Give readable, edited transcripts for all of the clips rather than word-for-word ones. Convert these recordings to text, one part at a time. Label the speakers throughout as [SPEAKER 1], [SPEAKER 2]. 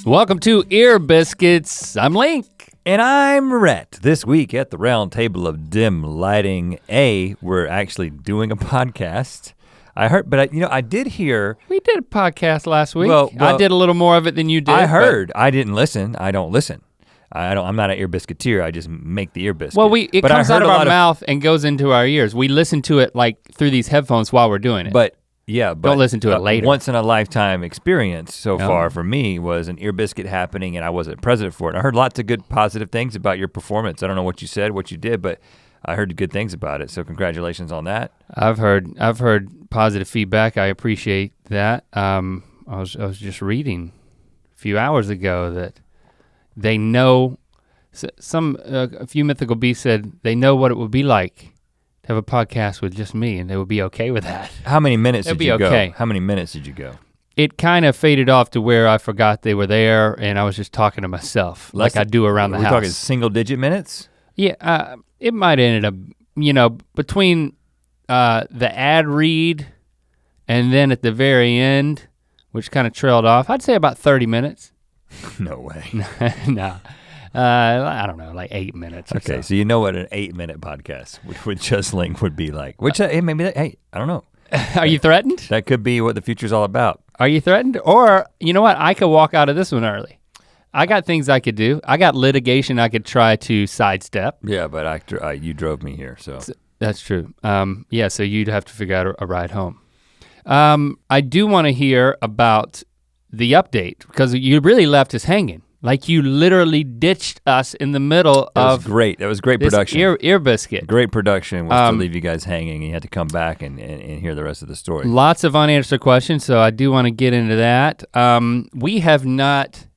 [SPEAKER 1] Welcome to Ear Biscuits. I'm Link.
[SPEAKER 2] And I'm Rhett. This week at the round table of dim lighting, we're actually doing a podcast. I heard, but I did hear.
[SPEAKER 1] We did a podcast last week.
[SPEAKER 2] Well,
[SPEAKER 1] I did a little more of it than you did.
[SPEAKER 2] I heard. I didn't listen. I don't listen. I'm not an ear biscuiteer. I just make the ear biscuit.
[SPEAKER 1] Well, it comes out of our mouth and goes into our ears. We listen to it like through these headphones while we're doing it.
[SPEAKER 2] But
[SPEAKER 1] don't listen to it later.
[SPEAKER 2] Once in a lifetime experience so far for me was an ear biscuit happening, and I wasn't present for it. I heard lots of good positive things about your performance. I don't know what you said, what you did, but I heard good things about it. So congratulations on that.
[SPEAKER 1] I've heard positive feedback. I appreciate that. I was just reading a few hours ago that they know a few Mythical beasts said they know what it would be like to have a podcast with just me, and they would be okay with that.
[SPEAKER 2] How many minutes did you
[SPEAKER 1] go?
[SPEAKER 2] How many minutes did you go?
[SPEAKER 1] It kind of faded off to where I forgot they were there, and I was just talking to myself, like I do around the house.
[SPEAKER 2] We're talking single digit minutes?
[SPEAKER 1] Yeah, it might have ended up, between the ad read and then at the very end, which kind of trailed off, I'd say about 30 minutes.
[SPEAKER 2] No way.
[SPEAKER 1] No. I don't know, like 8 minutes.
[SPEAKER 2] Okay, so you know what an 8-minute podcast with Just Link would be like. Which maybe I don't know.
[SPEAKER 1] Are you threatened?
[SPEAKER 2] That could be what the future's all about.
[SPEAKER 1] Are you threatened? Or you know what? I could walk out of this one early. I got things I could do. I got litigation I could try to sidestep.
[SPEAKER 2] Yeah, but you drove me here, so.
[SPEAKER 1] That's true. Yeah, so you'd have to figure out a ride home. I do want to hear about the update because you really left us hanging. Like you literally ditched us in the middle of.
[SPEAKER 2] That was great. That was great production.
[SPEAKER 1] Ear biscuit.
[SPEAKER 2] Great production was to leave you guys hanging, and you had to come back and hear the rest of the story.
[SPEAKER 1] Lots of unanswered questions, so I do want to get into that. We have not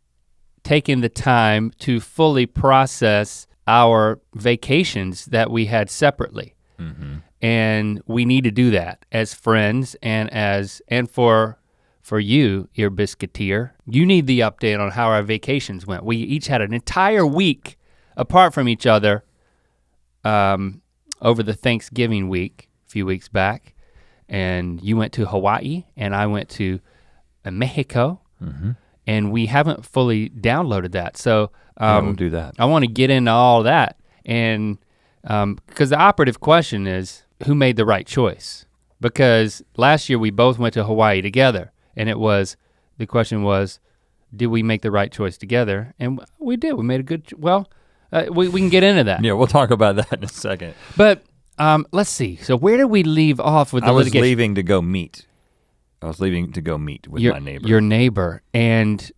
[SPEAKER 1] taken the time to fully process our vacations that we had separately. Mm-hmm. And we need to do that as friends and for you, Ear Biscuiteer, you need the update on how our vacations went. We each had an entire week apart from each other over the Thanksgiving week, a few weeks back. And you went to Hawaii and I went to Mexico. Mm-hmm. And we haven't fully downloaded that. So
[SPEAKER 2] we'll do that.
[SPEAKER 1] I wanna get into all that. And because the operative question is, who made the right choice? Because last year we both went to Hawaii together. And the question was, did we make the right choice together? And we did, we made a good, we can get into that.
[SPEAKER 2] Yeah, we'll talk about that in a second.
[SPEAKER 1] But let's see, so where did we leave off with the litigation?
[SPEAKER 2] I was leaving to go meet with my neighbor.
[SPEAKER 1] Your neighbor, and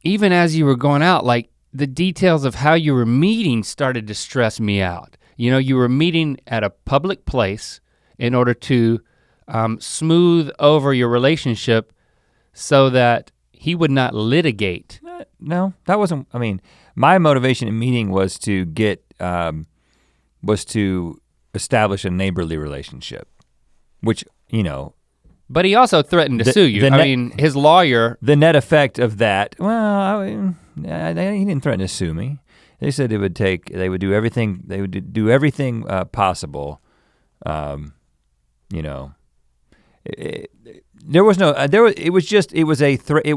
[SPEAKER 1] even as you were going out, like the details of how you were meeting started to stress me out. You were meeting at a public place in order to smooth over your relationship so that he would not litigate.
[SPEAKER 2] No, that wasn't, my motivation in meeting was to establish a neighborly relationship, which,
[SPEAKER 1] But he also threatened to sue you. His lawyer.
[SPEAKER 2] The net effect of that, he didn't threaten to sue me. They said they would do everything possible, There was no, it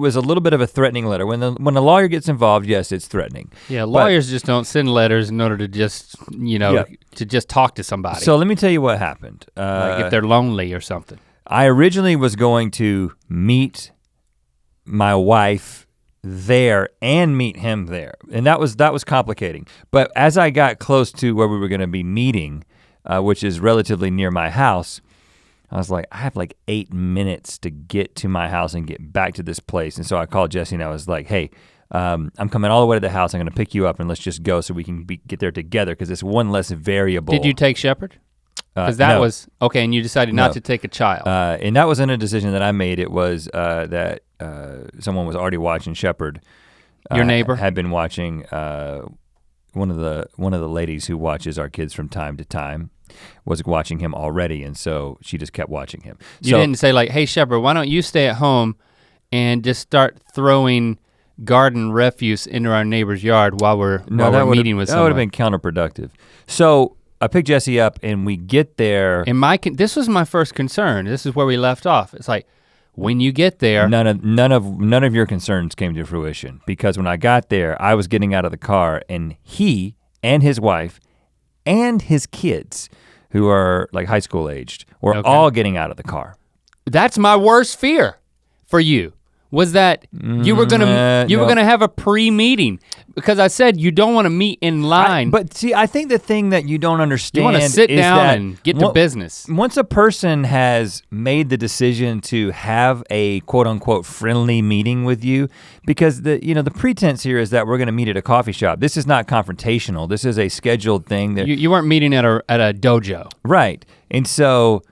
[SPEAKER 2] was a little bit of a threatening letter. When the lawyer gets involved, yes, it's threatening.
[SPEAKER 1] Yeah, lawyers just don't send letters in order to just, to just talk to somebody.
[SPEAKER 2] So let me tell you what happened.
[SPEAKER 1] Like if they're lonely or something.
[SPEAKER 2] I originally was going to meet my wife there and meet him there. And that was complicating. But as I got close to where we were gonna be meeting, which is relatively near my house, I was like, I have like 8 minutes to get to my house and get back to this place. And so I called Jesse and I was like, hey, I'm coming all the way to the house. I'm gonna pick you up and let's just go so we can get there together because it's one less variable.
[SPEAKER 1] Did you take Shepherd? Because that was, okay, and you decided not to take a child.
[SPEAKER 2] And that wasn't a decision that I made. It was that someone was already watching Shepherd.
[SPEAKER 1] Your neighbor?
[SPEAKER 2] Had been watching, one of the ladies who watches our kids from time to time was watching him already, and so she just kept watching him.
[SPEAKER 1] You didn't say like, hey Shepherd, why don't you stay at home and just start throwing garden refuse into our neighbor's yard while we're meeting with someone?
[SPEAKER 2] That would have been counterproductive. So I picked Jesse up and we get there.
[SPEAKER 1] And this was my first concern. This is where we left off. It's like, when you get there.
[SPEAKER 2] None of your concerns came to fruition, because when I got there, I was getting out of the car and he and his wife and his kids, who are like high school aged, were all getting out of the car.
[SPEAKER 1] That's my worst fear for you, was that you were gonna have a pre-meeting, because I said you don't want to meet in line.
[SPEAKER 2] But see, I think the thing that you don't understand,
[SPEAKER 1] you want to sit down and get to business.
[SPEAKER 2] Once a person has made the decision to have a quote unquote friendly meeting with you, because the pretense here is that we're gonna meet at a coffee shop. This is not confrontational. This is a scheduled thing. That
[SPEAKER 1] you weren't meeting at a dojo.
[SPEAKER 2] Right, and so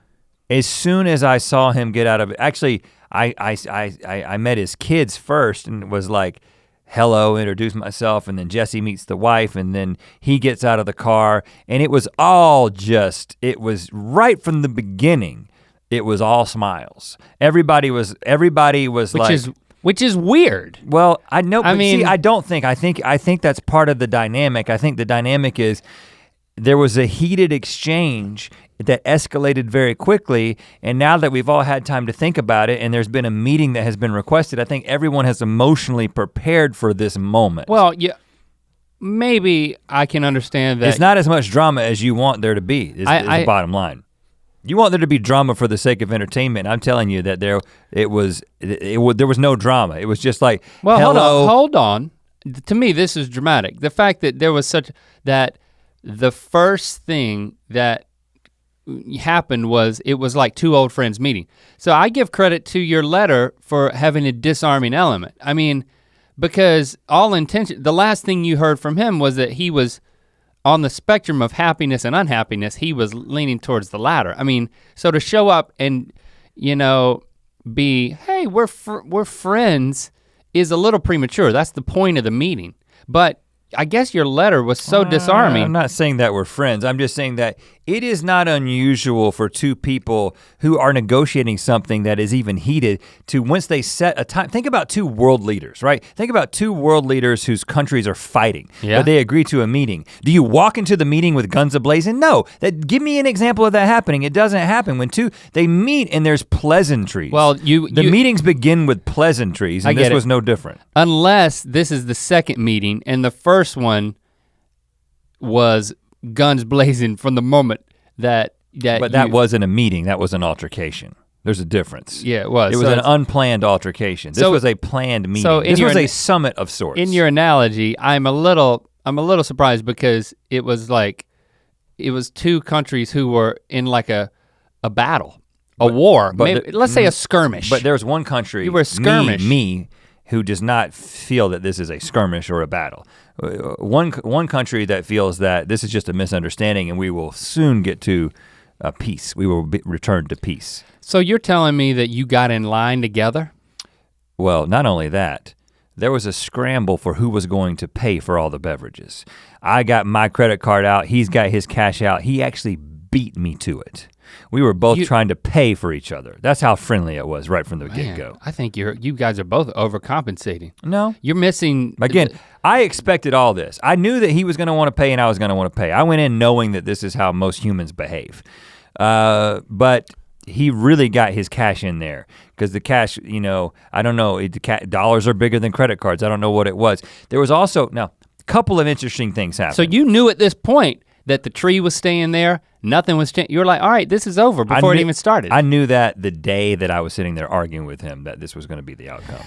[SPEAKER 2] as soon as I saw him get out of it, actually, I met his kids first and was like, hello, introduced myself, and then Jesse meets the wife, and then he gets out of the car, and it was right from the beginning, it was all smiles. Everybody was
[SPEAKER 1] Which is weird.
[SPEAKER 2] Well, I know, but see, I think that's part of the dynamic. I think the dynamic is there was a heated exchange that escalated very quickly, and now that we've all had time to think about it and there's been a meeting that has been requested, I think everyone has emotionally prepared for this moment.
[SPEAKER 1] Well, yeah, maybe I can understand that.
[SPEAKER 2] It's not as much drama as you want there to be, is the bottom line. You want there to be drama for the sake of entertainment. I'm telling you that there was no drama. It was just like,
[SPEAKER 1] well,
[SPEAKER 2] hello.
[SPEAKER 1] hold on. To me, this is dramatic. The fact that there was that the first thing that happened was it was like two old friends meeting. So I give credit to your letter for having a disarming element. I mean, because the last thing you heard from him was that he was on the spectrum of happiness and unhappiness. He was leaning towards the latter. I mean, so to show up and, be, hey, we're friends is a little premature. That's the point of the meeting. But I guess your letter was so disarming.
[SPEAKER 2] I'm not saying that we're friends. I'm just saying that it is not unusual for two people who are negotiating something that is even heated to, once they set a time, think about two world leaders, right? Think about two world leaders whose countries are fighting, but they agree to a meeting. Do you walk into the meeting with guns ablazing? No, give me an example of that happening. It doesn't happen. When they meet and there's pleasantries.
[SPEAKER 1] Well,
[SPEAKER 2] the meetings begin with pleasantries, and this was no different.
[SPEAKER 1] Unless this is the second meeting and the first one was guns blazing from the moment that
[SPEAKER 2] But that wasn't a meeting, that was an altercation. There's a difference.
[SPEAKER 1] Yeah, it was.
[SPEAKER 2] It was an unplanned altercation. This was a planned meeting. So this was a summit of sorts.
[SPEAKER 1] In your analogy, I'm a little surprised, because it was two countries who were in like a battle, a war. Let's say a skirmish.
[SPEAKER 2] But there's one country,
[SPEAKER 1] you were a skirmish.
[SPEAKER 2] Me, who does not feel that this is a skirmish or a battle. One country that feels that this is just a misunderstanding and we will soon get to peace. We will return to peace.
[SPEAKER 1] So you're telling me that you got in line together?
[SPEAKER 2] Well, not only that, there was a scramble for who was going to pay for all the beverages. I got my credit card out, he's got his cash out. He actually beat me to it. We were both trying to pay for each other. That's how friendly it was right from the get-go.
[SPEAKER 1] I think you guys are both overcompensating.
[SPEAKER 2] No.
[SPEAKER 1] You're missing.
[SPEAKER 2] Again, I expected all this. I knew that he was gonna wanna pay and I was gonna wanna pay. I went in knowing that this is how most humans behave. But he really got his cash in there, because the cash, I don't know, dollars are bigger than credit cards. I don't know what it was. There was also, a couple of interesting things happened.
[SPEAKER 1] So you knew at this point that the tree was staying there, nothing was changing. You were like, all right, this is over before it even started.
[SPEAKER 2] I knew that the day that I was sitting there arguing with him that this was gonna be the outcome.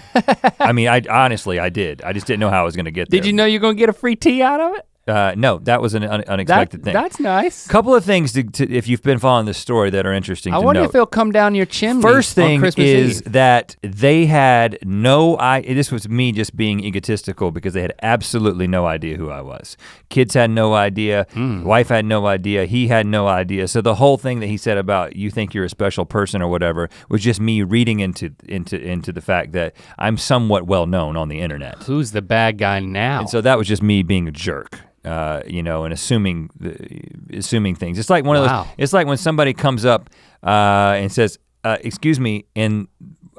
[SPEAKER 2] I mean, honestly, I did. I just didn't know how I was gonna get there.
[SPEAKER 1] Did you know you're gonna get a free tea out of it?
[SPEAKER 2] No, that was an unexpected thing.
[SPEAKER 1] That's nice.
[SPEAKER 2] Couple of things to if you've been following this story that are interesting to note.
[SPEAKER 1] I wonder if it'll come down your chimney.
[SPEAKER 2] First thing
[SPEAKER 1] on Christmas
[SPEAKER 2] is
[SPEAKER 1] Eve.
[SPEAKER 2] that they had no idea. This was me just being egotistical, because they had absolutely no idea who I was. Kids had no idea, wife had no idea, he had no idea. So the whole thing that he said about you think you're a special person or whatever was just me reading into the fact that I'm somewhat well known on the internet.
[SPEAKER 1] Who's the bad guy now?
[SPEAKER 2] And so that was just me being a jerk. And assuming things. It's like one of those. It's like when somebody comes up and says, "Excuse me," and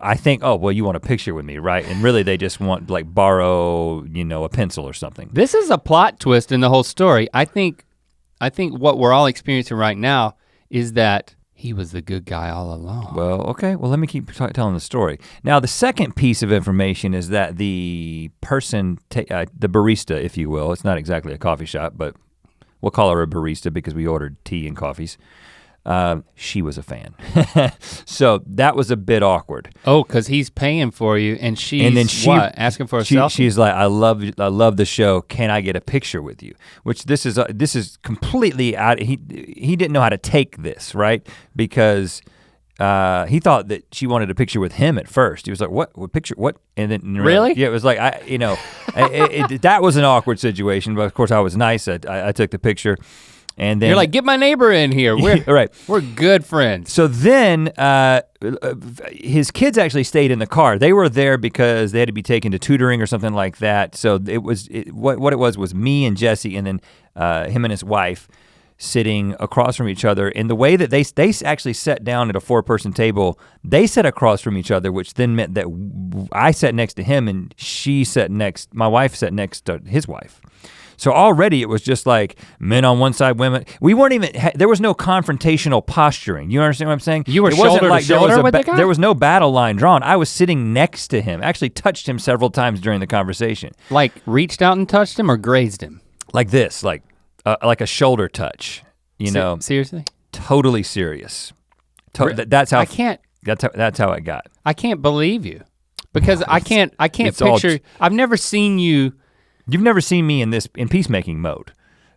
[SPEAKER 2] I think, "Oh, well, you want a picture with me, right?" And really, they just want like borrow, a pencil or something.
[SPEAKER 1] This is a plot twist in the whole story. I think what we're all experiencing right now is that He was the good guy all along.
[SPEAKER 2] Well, okay, well let me keep telling the story. Now the second piece of information is that the person, the barista, if you will, it's not exactly a coffee shop, but we'll call her a barista because we ordered tea and coffees. She was a fan. So that was a bit awkward.
[SPEAKER 1] Oh, cause he's paying for you and asking for a selfie?
[SPEAKER 2] She's like, I love the show, can I get a picture with you? Which this is completely out, he didn't know how to take this, right? Because he thought that she wanted a picture with him at first. He was like, what picture, what? And then
[SPEAKER 1] really?
[SPEAKER 2] Yeah, it was like, that was an awkward situation, but of course I was nice, I took the picture. And then
[SPEAKER 1] you're like, get my neighbor in here. We're good friends.
[SPEAKER 2] So then his kids actually stayed in the car. They were there because they had to be taken to tutoring or something like that. So what it was me and Jesse and then him and his wife sitting across from each other. And the way that they actually sat down at a 4-person table, they sat across from each other, which then meant that I sat next to him and my wife sat next to his wife. So already it was just like men on one side, women. We weren't even, there was no confrontational posturing. You understand what I'm saying?
[SPEAKER 1] You were shoulder to shoulder with the guy?
[SPEAKER 2] There was no battle line drawn. I was sitting next to him, actually touched him several times during the conversation.
[SPEAKER 1] Like reached out and touched him or grazed him?
[SPEAKER 2] Like this, like a shoulder touch, you know.
[SPEAKER 1] Seriously?
[SPEAKER 2] Totally serious. That's how it got.
[SPEAKER 1] I can't believe you because I can't picture, I've never seen you.
[SPEAKER 2] You've never seen me in peacemaking mode.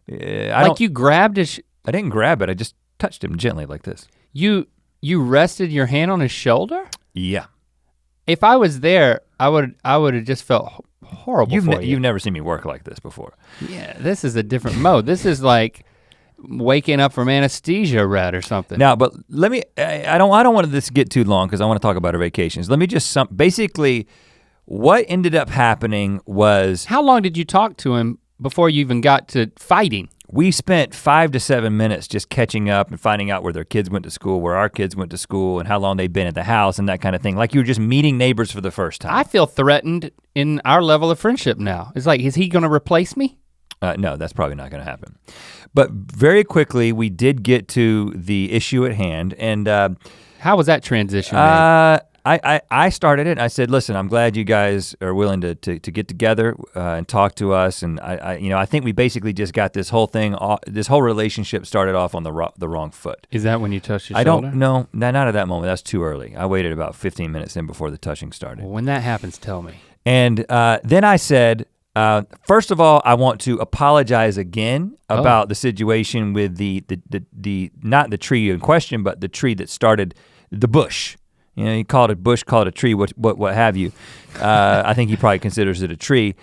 [SPEAKER 1] You grabbed his.
[SPEAKER 2] I didn't grab it, I just touched him gently like this.
[SPEAKER 1] You rested your hand on his shoulder?
[SPEAKER 2] Yeah.
[SPEAKER 1] If I was there, I would have just felt horrible for you.
[SPEAKER 2] You've never seen me work like this before.
[SPEAKER 1] Yeah, this is a different mode. This is like waking up from anesthesia, Rhett, or something.
[SPEAKER 2] Now, but let me, I don't want this to get too long because I want to talk about our vacations. Let me just, basically, what ended up happening was—
[SPEAKER 1] How long did you talk to him before you even got to fighting?
[SPEAKER 2] We spent 5 to 7 minutes just catching up and finding out where their kids went to school, where our kids went to school, and how long they'd been at the house and that kind of thing. Like you were just meeting neighbors for the first time.
[SPEAKER 1] I feel threatened in our level of friendship now. It's like, is he gonna replace me?
[SPEAKER 2] No, that's probably not gonna happen. But very quickly, we did get to the issue at hand, and
[SPEAKER 1] how was that transition made?
[SPEAKER 2] I started it. I said, listen, I'm glad you guys are willing to get together and talk to us. And I think we basically just got this whole thing, this whole relationship started off on the wrong foot.
[SPEAKER 1] Is that when you touched your
[SPEAKER 2] shoulder?
[SPEAKER 1] I don't
[SPEAKER 2] know, not at that moment. That's too early. I waited about 15 minutes in before the touching started.
[SPEAKER 1] Well, when that happens, tell me.
[SPEAKER 2] And then I said, first of all, I want to apologize again about the situation with the not the tree in question, but the tree that started the bush. You know, he called it bush, called it a tree, what have you. I think he probably considers it a tree.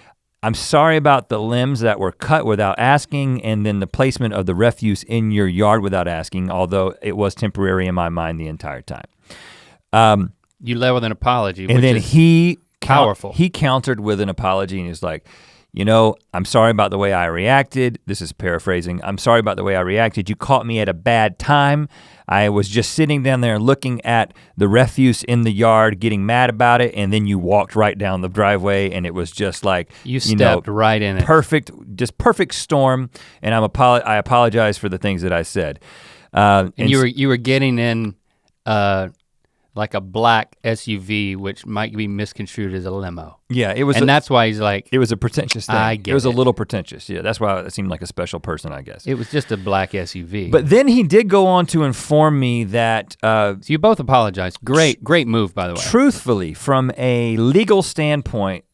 [SPEAKER 2] I'm sorry about the limbs that were cut without asking, and then the placement of the refuse in your yard without asking, although it was temporary in my mind the entire time.
[SPEAKER 1] You led with an apology,
[SPEAKER 2] and then he
[SPEAKER 1] powerful.
[SPEAKER 2] He countered with an apology, and he's like, you know, I'm sorry about the way I reacted. This is paraphrasing. I'm sorry about the way I reacted. You caught me at a bad time. I was just sitting down there looking at the refuse in the yard, getting mad about it, and then you walked right down the driveway, and it was just like,
[SPEAKER 1] you stepped right in it.
[SPEAKER 2] Perfect storm, and I apologize for the things that I said.
[SPEAKER 1] And you were getting in like a black SUV, which might be misconstrued as a limo.
[SPEAKER 2] Yeah, it was.
[SPEAKER 1] And that's why he's like—
[SPEAKER 2] It was a pretentious thing.
[SPEAKER 1] I get it.
[SPEAKER 2] It was a little pretentious, yeah. That's why it seemed like a special person, I guess.
[SPEAKER 1] It was just a black SUV.
[SPEAKER 2] But then he did go on to inform me that—
[SPEAKER 1] so you both apologized. Great move, by the way.
[SPEAKER 2] Truthfully, from a legal standpoint,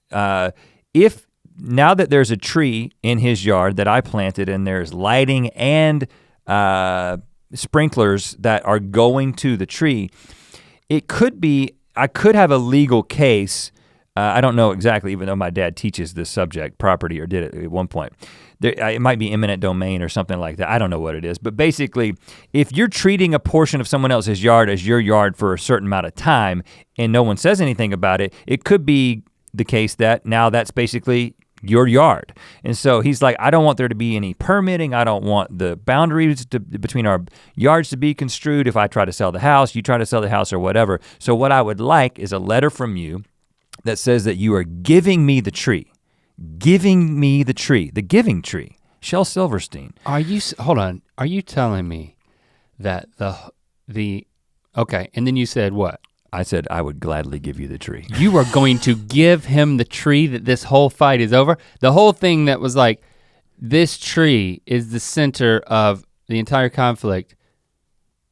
[SPEAKER 2] if now that there's a tree in his yard that I planted and there's lighting and sprinklers that are going to the tree, it could be, I could have a legal case. I don't know exactly, even though my dad teaches this subject, property, or did it at one point. It might be eminent domain or something like that. I don't know what it is, but basically, if you're treating a portion of someone else's yard as your yard for a certain amount of time and no one says anything about it, it could be the case that now that's basically your yard. And so he's like, I don't want there to be any permitting. I don't want the boundaries between our yards to be construed. If I try to sell the house, you try to sell the house or whatever. So what I would like is a letter from you that says that you are giving me the tree. Giving me the tree, the giving tree. Shel Silverstein.
[SPEAKER 1] Hold on, are you telling me that okay, and then you said what?
[SPEAKER 2] I said I would gladly give you the tree.
[SPEAKER 1] You are going to give him the tree that this whole fight is over? The whole thing that was like, this tree is the center of the entire conflict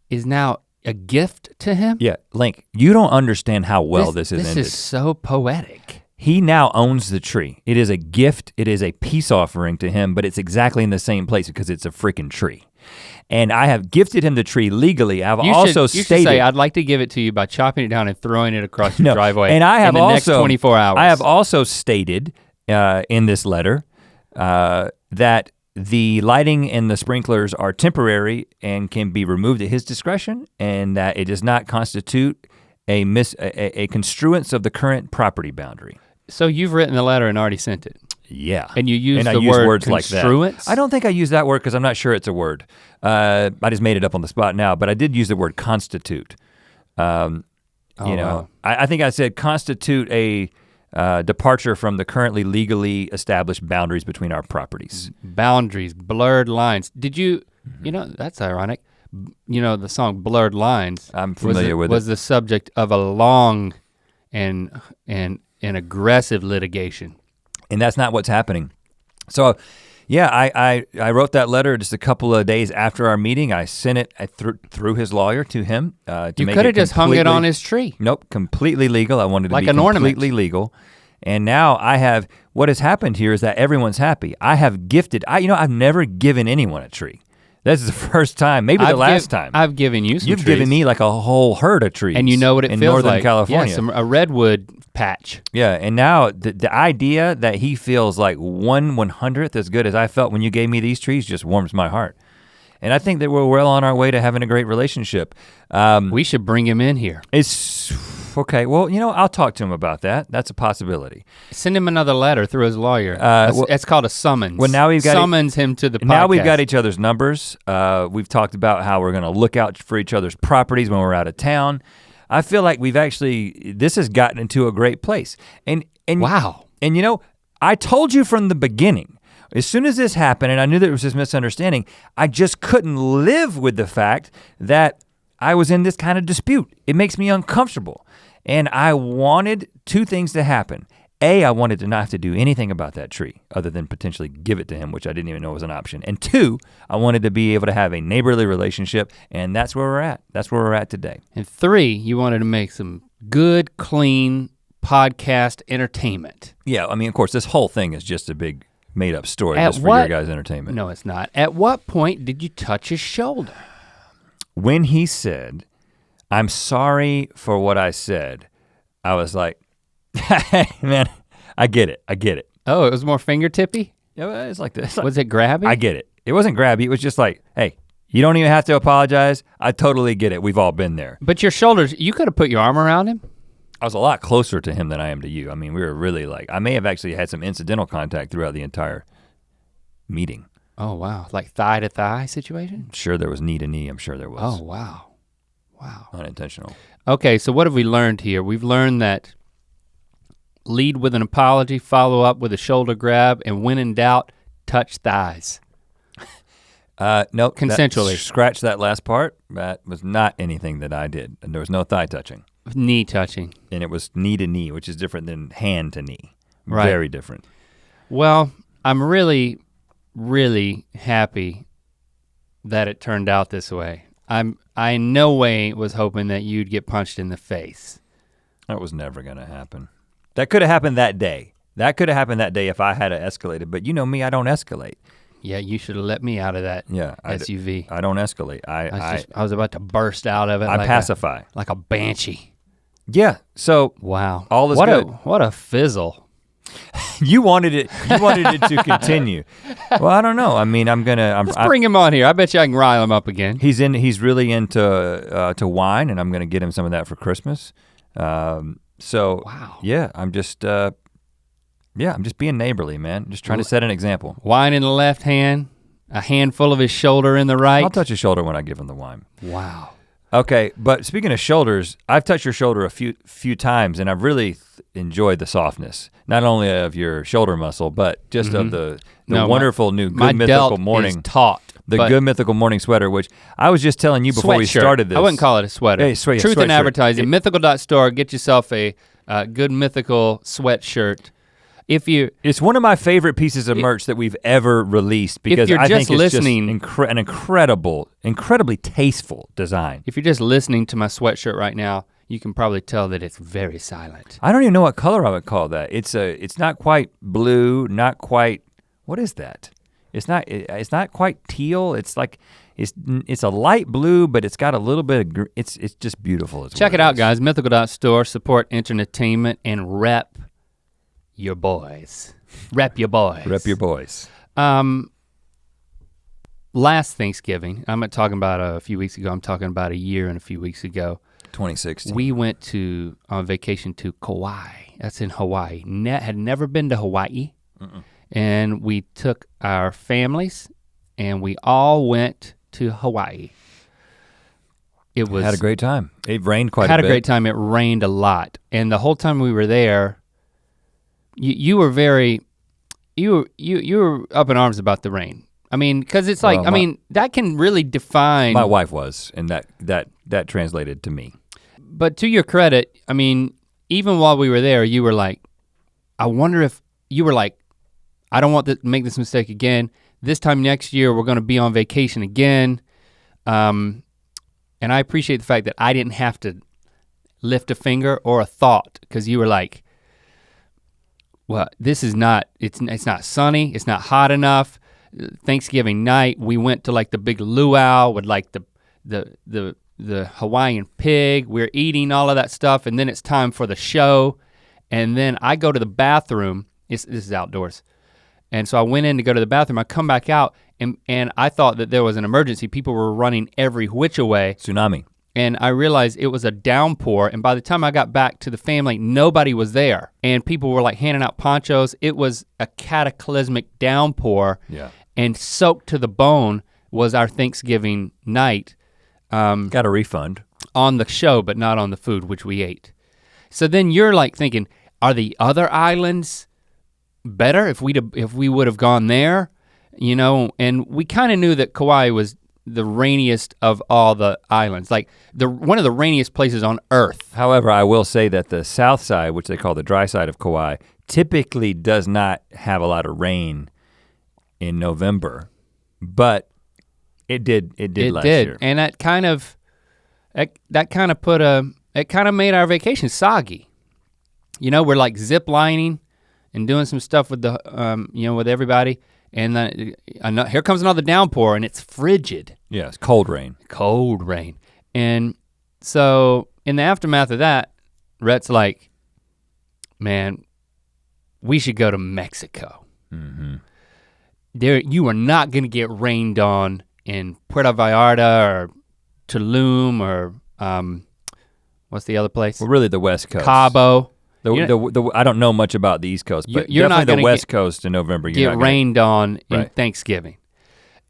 [SPEAKER 1] is now a gift to him?
[SPEAKER 2] Yeah, Link, you don't understand how well this is ended.
[SPEAKER 1] This is so poetic.
[SPEAKER 2] He now owns the tree. It is a gift, it is a peace offering to him, but it's exactly in the same place because it's a freaking tree. And I have gifted him the tree legally. I've also stated.
[SPEAKER 1] You should say, I'd like to give it to you by chopping it down and throwing it across your driveway
[SPEAKER 2] and I have
[SPEAKER 1] in the next 24 hours.
[SPEAKER 2] I have also stated in this letter that the lighting and the sprinklers are temporary and can be removed at his discretion, and that it does not constitute a construance of the current property boundary.
[SPEAKER 1] So you've written the letter and already sent it?
[SPEAKER 2] Yeah.
[SPEAKER 1] And you use the word
[SPEAKER 2] words
[SPEAKER 1] construance?
[SPEAKER 2] Like that. I don't think I use that word because I'm not sure it's a word. I just made it up on the spot now, but I did use the word constitute.
[SPEAKER 1] Wow.
[SPEAKER 2] I think I said constitute a departure from the currently legally established boundaries between our properties.
[SPEAKER 1] Boundaries, blurred lines. Did you, that's ironic. The song Blurred Lines.
[SPEAKER 2] I'm familiar with it.
[SPEAKER 1] Was the subject of a long and aggressive litigation.
[SPEAKER 2] And that's not what's happening. So yeah, I wrote that letter just a couple of days after our meeting. I sent it through his lawyer to him.
[SPEAKER 1] You could have just hung it on his tree.
[SPEAKER 2] Nope, completely legal. I wanted to
[SPEAKER 1] like
[SPEAKER 2] be
[SPEAKER 1] an
[SPEAKER 2] completely
[SPEAKER 1] ornament.
[SPEAKER 2] legal. And now what has happened here is that everyone's happy. I have gifted, I've never given anyone a tree. This is the first time, maybe the last time.
[SPEAKER 1] I've given you some
[SPEAKER 2] You've
[SPEAKER 1] trees.
[SPEAKER 2] given me like a whole herd of trees.
[SPEAKER 1] And you know what it
[SPEAKER 2] in
[SPEAKER 1] feels
[SPEAKER 2] Northern
[SPEAKER 1] like.
[SPEAKER 2] California.
[SPEAKER 1] Yeah, a redwood patch.
[SPEAKER 2] Yeah, and now the idea that he feels like 1/100th as good as I felt when you gave me these trees just warms my heart. And I think that we're well on our way to having a great relationship.
[SPEAKER 1] We should bring him in here.
[SPEAKER 2] It's, okay, well, I'll talk to him about that. That's a possibility.
[SPEAKER 1] Send him another letter through his lawyer. It's called a summons.
[SPEAKER 2] Well, now we've got
[SPEAKER 1] summons him to the podcast.
[SPEAKER 2] Now we've got each other's numbers. We've talked about how we're gonna look out for each other's properties when we're out of town. I feel like this has gotten into a great place. And
[SPEAKER 1] wow.
[SPEAKER 2] And I told you from the beginning, as soon as this happened, and I knew that it was this misunderstanding, I just couldn't live with the fact that I was in this kind of dispute. It makes me uncomfortable. And I wanted two things to happen. A, I wanted to not have to do anything about that tree other than potentially give it to him, which I didn't even know was an option. And two, I wanted to be able to have a neighborly relationship, and that's where we're at. That's where we're at today.
[SPEAKER 1] And three, you wanted to make some good, clean podcast entertainment.
[SPEAKER 2] Yeah, of course, this whole thing is just a big made up story just for your guys' entertainment.
[SPEAKER 1] No, it's not. At what point did you touch his shoulder?
[SPEAKER 2] When he said, "I'm sorry for what I said," I was like, hey, man, I get it.
[SPEAKER 1] Oh, it was more fingertippy?
[SPEAKER 2] Yeah, it's like this.
[SPEAKER 1] Was it grabby?
[SPEAKER 2] I get it. It wasn't grabby, it was just like, hey, you don't even have to apologize. I totally get it, we've all been there.
[SPEAKER 1] But your shoulders, you could have put your arm around him?
[SPEAKER 2] I was a lot closer to him than I am to you. We were really I may have actually had some incidental contact throughout the entire meeting.
[SPEAKER 1] Oh wow, like thigh to thigh situation?
[SPEAKER 2] Sure there was knee to knee, I'm sure there was.
[SPEAKER 1] Oh wow, wow.
[SPEAKER 2] Unintentional.
[SPEAKER 1] Okay, so what have we learned here? We've learned that lead with an apology, follow up with a shoulder grab, and when in doubt, touch thighs.
[SPEAKER 2] No,
[SPEAKER 1] consensually.
[SPEAKER 2] Scratch that last part. That was not anything that I did. And there was no thigh touching.
[SPEAKER 1] Knee touching.
[SPEAKER 2] And it was knee to knee, which is different than hand to knee.
[SPEAKER 1] Right.
[SPEAKER 2] Very different.
[SPEAKER 1] Well, I'm really, really happy that it turned out this way. I in no way was hoping that you'd get punched in the face.
[SPEAKER 2] That was never gonna happen. That could have happened that day. That could have happened that day if I had escalated, but you know me, I don't escalate.
[SPEAKER 1] Yeah, you should have let me out of that SUV.
[SPEAKER 2] I don't escalate.
[SPEAKER 1] I was about to burst out of it.
[SPEAKER 2] I pacify.
[SPEAKER 1] Like a banshee.
[SPEAKER 2] Yeah, so
[SPEAKER 1] wow.
[SPEAKER 2] All is good.
[SPEAKER 1] What a fizzle.
[SPEAKER 2] You wanted it to continue. Well, I don't know.
[SPEAKER 1] Let's bring him on here. I bet you I can rile him up again.
[SPEAKER 2] He's really into wine, and I'm gonna get him some of that for Christmas. So wow. Yeah, I'm just being neighborly, man. Just trying to set an example.
[SPEAKER 1] Wine in the left hand, a handful of his shoulder in the right.
[SPEAKER 2] I'll touch his shoulder when I give him the wine.
[SPEAKER 1] Wow.
[SPEAKER 2] Okay, but speaking of shoulders, I've touched your shoulder a few times, and I've really enjoyed the softness, not only of your shoulder muscle, but just of the wonderful new Good Mythical morning.
[SPEAKER 1] Is taut.
[SPEAKER 2] The Good Mythical morning sweater, which I was just telling you before we started this.
[SPEAKER 1] I wouldn't call it a sweater.
[SPEAKER 2] Hey,
[SPEAKER 1] Truth in advertising, mythical.store, get yourself a Good Mythical sweatshirt.
[SPEAKER 2] It's one of my favorite pieces of merch that we've ever released because I think it's just an incredibly tasteful design.
[SPEAKER 1] If you're just listening to my sweatshirt right now, you can probably tell that it's very silent.
[SPEAKER 2] I don't even know what color I would call that. It's not quite blue, not quite, what is that? It's not quite teal. It's like, it's a light blue, but it's got a little bit of, it's just beautiful.
[SPEAKER 1] Check it out, guys, mythical.store, support entertainment and rep your boys. Rep your boys.
[SPEAKER 2] Rep your boys.
[SPEAKER 1] Last Thanksgiving, I'm not talking about a few weeks ago, I'm talking about a year and a few weeks ago.
[SPEAKER 2] 2016.
[SPEAKER 1] We went on vacation to Kauai. That's in Hawaii. Had never been to Hawaii. And we took our families and we all went to Hawaii. Had
[SPEAKER 2] a great time. It rained quite a bit.
[SPEAKER 1] Had a great time. It rained a lot. And the whole time we were there, you were up in arms about the rain. I mean, because it's like, that can really define.
[SPEAKER 2] My wife was, and that translated to me.
[SPEAKER 1] But to your credit, I mean, even while we were there, you were like, I don't want to make this mistake again. This time next year, we're gonna be on vacation again. And I appreciate the fact that I didn't have to lift a finger or a thought, because you were like, well, this is not, it's not sunny, it's not hot enough. Thanksgiving night, we went to like the big luau with like the Hawaiian pig. We're eating all of that stuff, and then it's time for the show. And then I go to the bathroom, this is outdoors. And so I went in to go to the bathroom, I come back out, and I thought that there was an emergency. People were running every which way.
[SPEAKER 2] Tsunami.
[SPEAKER 1] And I realized it was a downpour, and by the time I got back to the family, nobody was there. And people were like handing out ponchos. It was a cataclysmic downpour.
[SPEAKER 2] Yeah.
[SPEAKER 1] And soaked to the bone was our Thanksgiving night.
[SPEAKER 2] Got a refund.
[SPEAKER 1] On the show, but not on the food, which we ate. So then you're like thinking, are the other islands better if we would have gone there? You know, and we kind of knew that Kauai was the rainiest of all the islands, like one of the rainiest places on earth.
[SPEAKER 2] However, I will say that the south side, which they call the dry side of Kauai, typically does not have a lot of rain in November, but it did last year.
[SPEAKER 1] And that kind of made our vacation soggy. You know, we're like zip lining and doing some stuff with with everybody. And here comes another downpour, and it's frigid.
[SPEAKER 2] Yeah, it's cold rain.
[SPEAKER 1] Cold rain. And so in the aftermath of that, Rhett's like, man, we should go to Mexico.
[SPEAKER 2] Mm-hmm.
[SPEAKER 1] You are not gonna get rained on in Puerto Vallarta or Tulum or what's the other place?
[SPEAKER 2] Well, really the West Coast.
[SPEAKER 1] Cabo.
[SPEAKER 2] I don't know much about the East Coast, but
[SPEAKER 1] you're
[SPEAKER 2] definitely
[SPEAKER 1] not
[SPEAKER 2] the West Coast in November.
[SPEAKER 1] Get rained on in Thanksgiving.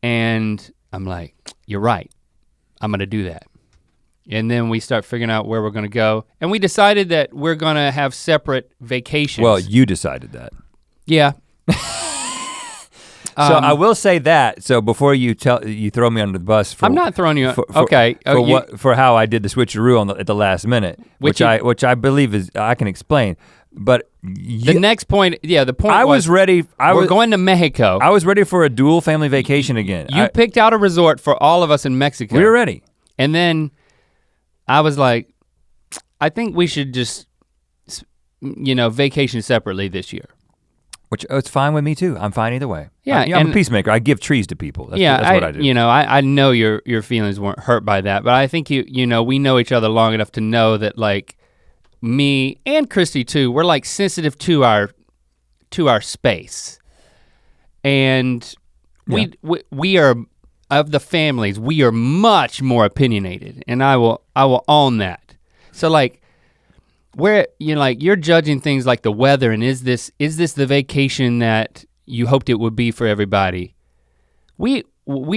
[SPEAKER 1] And I'm like, you're right, I'm gonna do that. And then we start figuring out where we're gonna go. And we decided that we're gonna have separate vacations.
[SPEAKER 2] Well, you decided that.
[SPEAKER 1] Yeah.
[SPEAKER 2] So I will say that. So before you throw me under the bus for
[SPEAKER 1] I'm not throwing you.
[SPEAKER 2] For how I did the switcheroo at the last minute, which I believe I can explain. But
[SPEAKER 1] the next point, the point
[SPEAKER 2] I was ready.
[SPEAKER 1] We're going to Mexico.
[SPEAKER 2] I was ready for a dual family vacation again.
[SPEAKER 1] You picked out a resort for all of us in Mexico.
[SPEAKER 2] We were ready.
[SPEAKER 1] And then I was like, I think we should just, vacation separately this year.
[SPEAKER 2] Which it's fine with me too. I'm fine either way.
[SPEAKER 1] Yeah,
[SPEAKER 2] I'm a peacemaker. I give trees to people. That's what I do.
[SPEAKER 1] I know your feelings weren't hurt by that, but I think we know each other long enough to know that like me and Christy too, we're like sensitive to our space, and we are of the families. We are much more opinionated, and I will own that. So like. Where you're judging things like the weather, and is this the vacation that you hoped it would be for everybody? We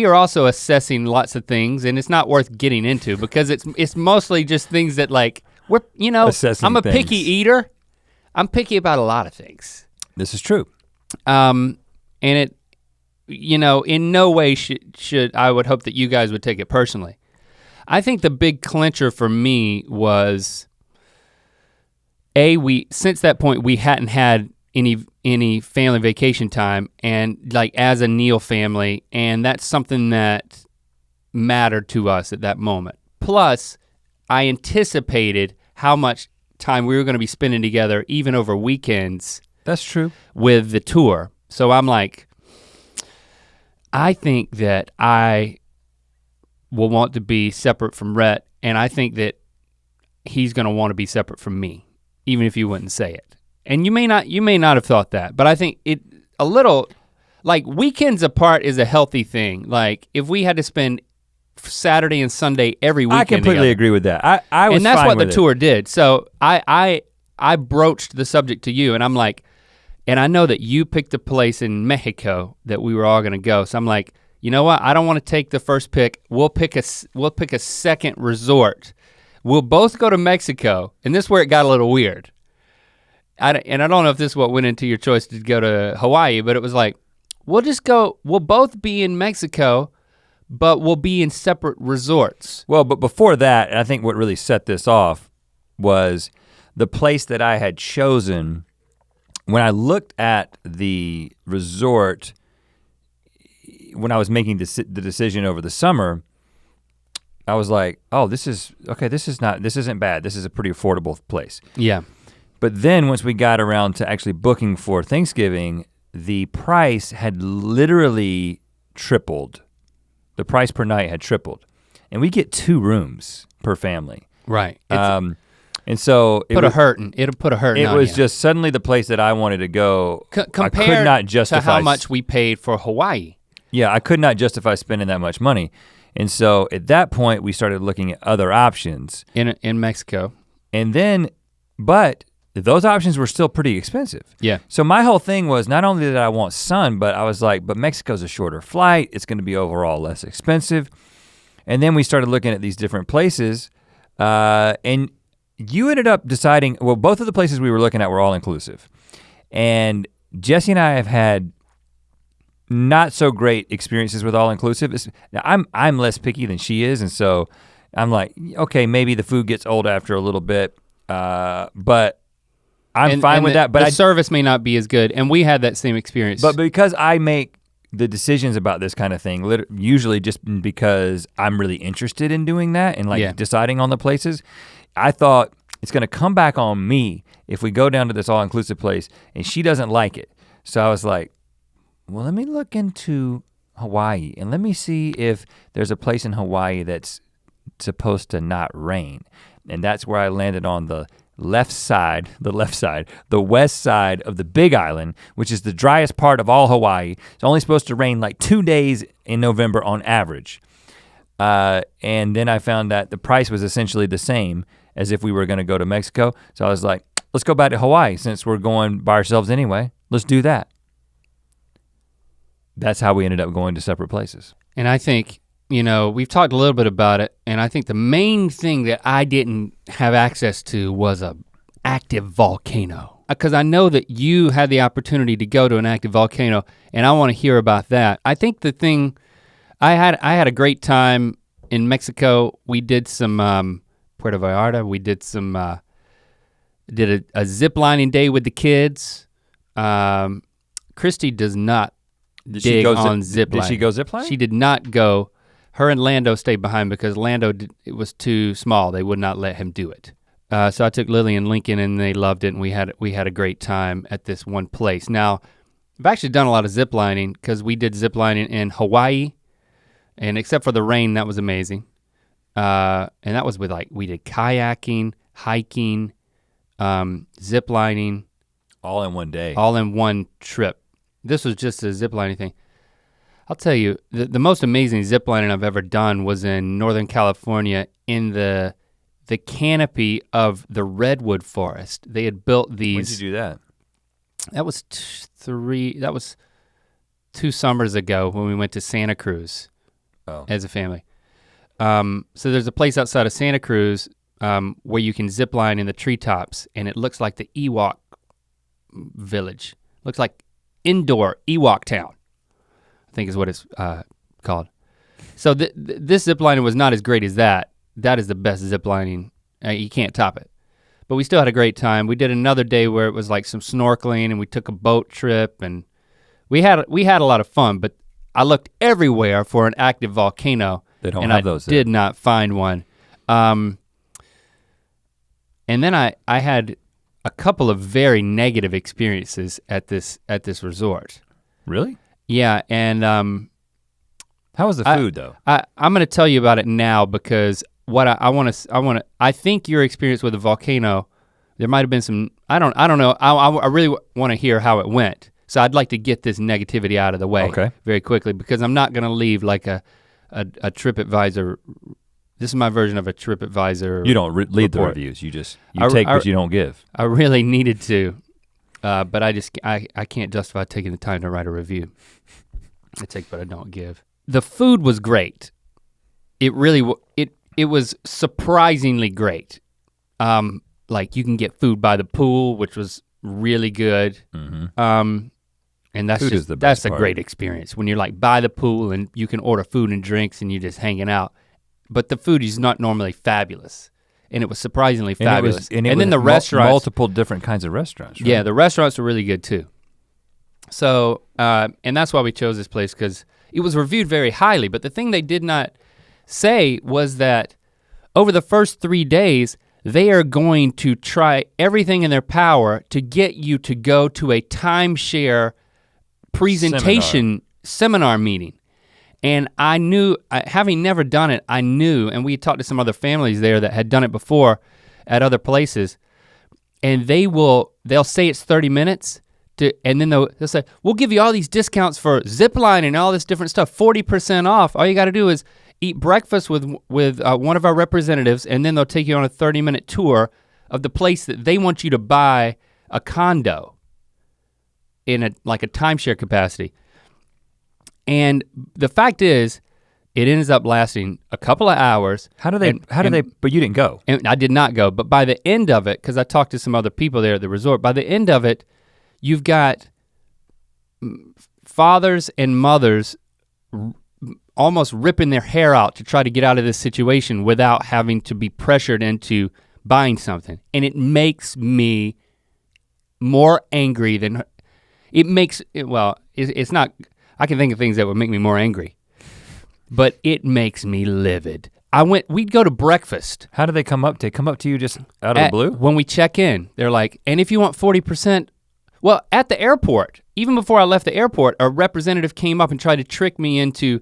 [SPEAKER 1] are also assessing lots of things, and it's not worth getting into because it's mostly just things that like
[SPEAKER 2] assessing
[SPEAKER 1] I'm a
[SPEAKER 2] things.
[SPEAKER 1] picky eater. I'm picky about a lot of things.
[SPEAKER 2] This is true.
[SPEAKER 1] And you know, in no way should I would hope that you guys would take it personally. I think the big clincher for me was since that point we hadn't had any family vacation time, and like as a Neal family, and that's something that mattered to us at that moment. Plus, I anticipated how much time we were gonna be spending together even over weekends.
[SPEAKER 2] That's true.
[SPEAKER 1] With the tour. So I'm like, I think that I will want to be separate from Rhett, and I think that he's gonna want to be separate from me, even if you wouldn't say it. And you may not have thought that, but I think it a little, like weekends apart is a healthy thing. Like if we had to spend Saturday and Sunday every weekend
[SPEAKER 2] I completely
[SPEAKER 1] together,
[SPEAKER 2] agree with that. I was
[SPEAKER 1] and that's
[SPEAKER 2] fine
[SPEAKER 1] what the
[SPEAKER 2] with it.
[SPEAKER 1] tour did. So I broached the subject to you, and I'm like, and I know that you picked a place in Mexico that we were all gonna go. So I'm like, you know what? I don't want to take the first pick. We'll pick a second resort. We'll both go to Mexico, and this is where it got a little weird. I don't know if this is what went into your choice to go to Hawaii, but it was like, we'll both be in Mexico, but we'll be in separate resorts.
[SPEAKER 2] Well, but before that, I think what really set this off was the place that I had chosen. When I looked at the resort, when I was making the decision over the summer, I was like, oh, this isn't bad. This is a pretty affordable place.
[SPEAKER 1] Yeah.
[SPEAKER 2] But then once we got around to actually booking for Thanksgiving, the price had literally tripled. The price per night had tripled. And we get 2 rooms per family.
[SPEAKER 1] Right.
[SPEAKER 2] And so
[SPEAKER 1] it'll put a hurting on you.
[SPEAKER 2] It was just suddenly the place that I wanted to go. I could not justify
[SPEAKER 1] to how much we paid for Hawaii.
[SPEAKER 2] Yeah, I could not justify spending that much money. And so at that point we started looking at other options.
[SPEAKER 1] In Mexico.
[SPEAKER 2] And then, but those options were still pretty expensive.
[SPEAKER 1] Yeah.
[SPEAKER 2] So my whole thing was not only did I want sun, but I was like, but Mexico's a shorter flight. It's gonna be overall less expensive. And then we started looking at these different places, and you ended up deciding, well, both of the places we were looking at were all inclusive. And Jesse and I have had not so great experiences with all inclusive. Now I'm less picky than she is, and so I'm like, okay, maybe the food gets old after a little bit, but I'm fine with that. But
[SPEAKER 1] the service may not be as good, and we had that same experience.
[SPEAKER 2] But because I make the decisions about this kind of thing, usually just because I'm really interested in doing that and like deciding on the places, I thought it's gonna come back on me if we go down to this all-inclusive place and she doesn't like it. So I was like, well, let me look into Hawaii and let me see if there's a place in Hawaii that's supposed to not rain. And that's where I landed on the west side of the Big Island, which is the driest part of all Hawaii. It's only supposed to rain like 2 days in November on average. And then I found that the price was essentially the same as if we were gonna go to Mexico. So I was like, let's go back to Hawaii since we're going by ourselves anyway. Let's do that. That's how we ended up going to separate places.
[SPEAKER 1] And I think, you know, we've talked a little bit about it, and I think the main thing that I didn't have access to was a active volcano. Because I know that you had the opportunity to go to an active volcano, and I wanna hear about that. I think the thing, I had a great time in Mexico. We did some Puerto Vallarta, we did some, did a zip lining day with the kids. Christy does not dig on zip lining.
[SPEAKER 2] Did she go zip lining?
[SPEAKER 1] She did not go. Her and Lando stayed behind because it was too small. They would not let him do it. So I took Lily and Lincoln and they loved it, and we had a great time at this one place. Now, I've actually done a lot of zip lining because we did zip lining in Hawaii, and except for the rain, that was amazing. And that was with we did kayaking, hiking, zip lining.
[SPEAKER 2] All in one day.
[SPEAKER 1] All in one trip. This was just a zip lining thing. I'll tell you, the most amazing zip lining I've ever done was in Northern California in the canopy of the redwood forest. They had built these.
[SPEAKER 2] When did you do that?
[SPEAKER 1] That was 2 summers ago when we went to Santa Cruz as a family. So there's a place outside of Santa Cruz where you can zip line in the treetops, and it looks like the Ewok village. Looks like indoor Ewok town. think is what it's called. So this zip lining was not as great as that. That is the best zip lining. You can't top it. But we still had a great time. We did another day where it was like some snorkeling and we took a boat trip and we had a lot of fun, but I looked everywhere for an active volcano.
[SPEAKER 2] They don't have those there.
[SPEAKER 1] Did not find one. And then I had a couple of very negative experiences at this resort.
[SPEAKER 2] Really?
[SPEAKER 1] Yeah, and
[SPEAKER 2] how was the food though?
[SPEAKER 1] I'm gonna tell you about it now because what I think your experience with the volcano, there might have been some, I don't know, I really wanna hear how it went. So I'd like to get this negativity out of the way very quickly because I'm not gonna leave like a TripAdvisor. This is my version of a TripAdvisor.
[SPEAKER 2] You don't lead the reviews, you take what you don't give.
[SPEAKER 1] I really needed to, but I can't justify taking the time to write a review. I take but I don't give. The food was great. It really, it was surprisingly great. Like you can get food by the pool, which was really good. Mm-hmm. And that's a great experience when you're like by the pool and you can order food and drinks and you're just hanging out. But the food is not normally fabulous. And it was surprisingly fabulous. And then the restaurants.
[SPEAKER 2] Multiple different kinds of restaurants, right?
[SPEAKER 1] Yeah, the restaurants were really good too. So, and that's why we chose this place because it was reviewed very highly, but the thing they did not say was that over the first 3 days, they are going to try everything in their power to get you to go to a timeshare presentation seminar meeting. And I knew, having never done it, I knew, and we talked to some other families there that had done it before at other places, and they'll say it's 30 minutes, and then they'll say, we'll give you all these discounts for zip line and all this different stuff, 40% off. All you gotta do is eat breakfast with one of our representatives, and then they'll take you on a 30-minute tour of the place that they want you to buy a condo in like a timeshare capacity. And the fact is, it ends up lasting a couple of hours.
[SPEAKER 2] But you didn't go.
[SPEAKER 1] And I did not go, but by the end of it, because I talked to some other people there at the resort, by the end of it, you've got fathers and mothers almost ripping their hair out to try to get out of this situation without having to be pressured into buying something. And it makes me more angry than, it's not, I can think of things that would make me more angry, but it makes me livid. We'd go to breakfast.
[SPEAKER 2] How do they come up? They come up to you just out of the blue?
[SPEAKER 1] When we check in, they're like, and if you want 40%, well, at the airport, even before I left the airport, a representative came up and tried to trick me into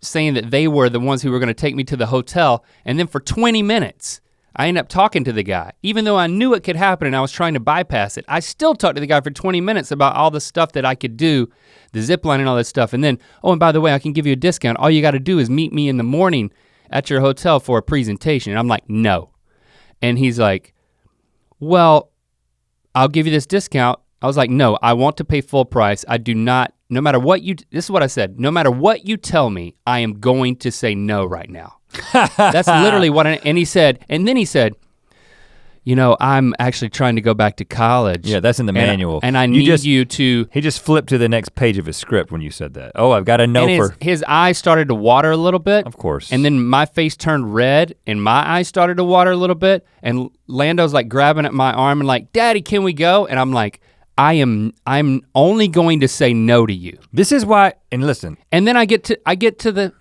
[SPEAKER 1] saying that they were the ones who were gonna take me to the hotel, and then for 20 minutes, I ended up talking to the guy. Even though I knew it could happen and I was trying to bypass it, I still talked to the guy for 20 minutes about all the stuff that I could do, the zip line and all that stuff. And then, oh, and by the way, I can give you a discount. All you gotta do is meet me in the morning at your hotel for a presentation. And I'm like, no. And he's like, well, I'll give you this discount. I was like, no, I want to pay full price. I do not, no matter what this is what I said, no matter what you tell me, I am going to say no right now. That's literally what, and then he said, you know, I'm actually trying to go back to college.
[SPEAKER 2] Yeah, that's in the manual.
[SPEAKER 1] And I need you to.
[SPEAKER 2] He just flipped to the next page of his script when you said that. Oh, I've got to know
[SPEAKER 1] and his eyes started to water a little bit.
[SPEAKER 2] Of course.
[SPEAKER 1] And then my face turned red and my eyes started to water a little bit. And Lando's like grabbing at my arm and like, Daddy, can we go? And I'm like, I'm only going to say no to you.
[SPEAKER 2] This is why, and listen.
[SPEAKER 1] And then I get to the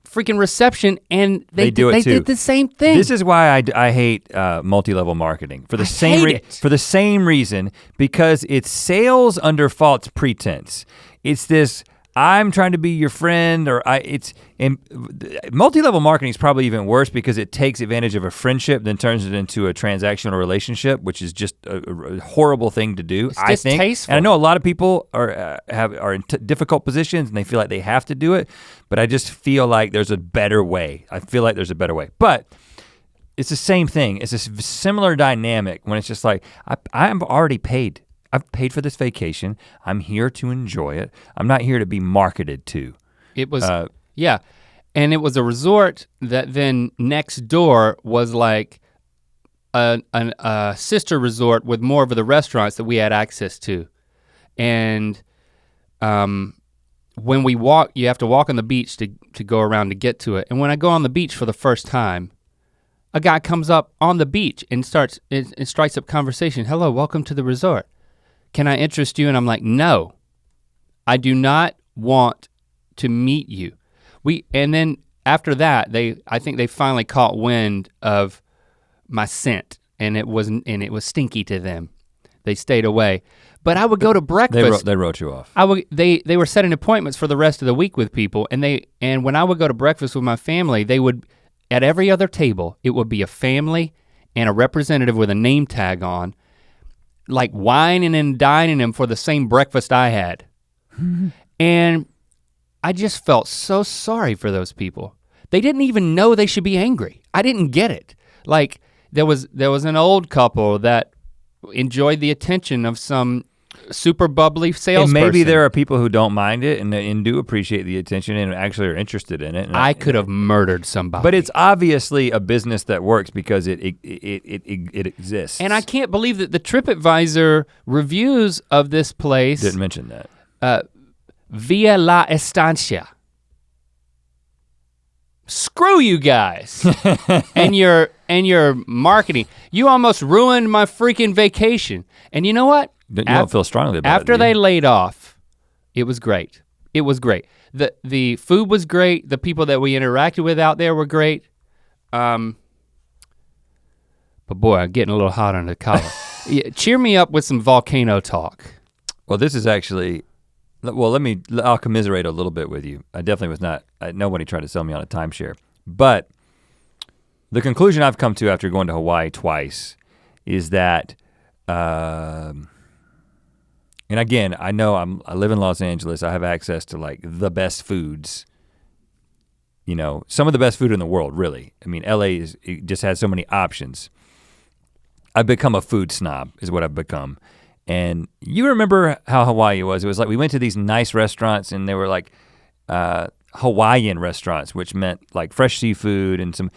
[SPEAKER 1] freaking reception and they did the same thing.
[SPEAKER 2] This is why I hate multi-level marketing for the same reason, because it's sales under false pretense. It's this, I'm trying to be your friend, or multi-level marketing is probably even worse because it takes advantage of a friendship then turns it into a transactional relationship, which is just a horrible thing to do.
[SPEAKER 1] It's distasteful.
[SPEAKER 2] And I know a lot of people are in difficult positions and they feel like they have to do it, but I just feel like there's a better way. But it's the same thing. It's a similar dynamic when it's just like, I'm already paid. I've paid for this vacation. I'm here to enjoy it. I'm not here to be marketed to.
[SPEAKER 1] It was, yeah. And it was a resort that then next door was like a sister resort with more of the restaurants that we had access to. And when we walk, you have to walk on the beach to go around to get to it. And when I go on the beach for the first time, a guy comes up on the beach and strikes up conversation. Hello, welcome to the resort. Can I interest you? And I'm like, no, I do not want to meet you. And then after that, I think they finally caught wind of my scent, and it was stinky to them. They stayed away. But I would go to breakfast.
[SPEAKER 2] They wrote you off.
[SPEAKER 1] They were setting appointments for the rest of the week with people, and when I would go to breakfast with my family, they would, at every other table, it would be a family and a representative with a name tag on, like wining and dining them for the same breakfast I had. And I just felt so sorry for those people. They didn't even know they should be angry. I didn't get it. Like there was an old couple that enjoyed the attention of some super bubbly salesperson.
[SPEAKER 2] And maybe there are people who don't mind it and do appreciate the attention and actually are interested in it. And
[SPEAKER 1] I could have murdered somebody.
[SPEAKER 2] But it's obviously a business that works because it exists.
[SPEAKER 1] And I can't believe that the TripAdvisor reviews of this place
[SPEAKER 2] didn't mention that.
[SPEAKER 1] Via la estancia. Screw you guys and your marketing. You almost ruined my freaking vacation. And you know what?
[SPEAKER 2] You don't feel strongly about it.
[SPEAKER 1] After they laid off, it was great. It was great. The food was great. The people that we interacted with out there were great. But boy, I'm getting a little hot under the collar. Yeah, cheer me up with some volcano talk.
[SPEAKER 2] Well, this is actually, I'll commiserate a little bit with you. I definitely was not, nobody tried to sell me on a timeshare. But the conclusion I've come to after going to Hawaii twice is that, and again, I know I live in Los Angeles. I have access to like the best foods, you know, some of the best food in the world, really. I mean, LA just has so many options. I've become a food snob is what I've become. And you remember how Hawaii was. It was like we went to these nice restaurants and they were like Hawaiian restaurants, which meant like fresh seafood and some.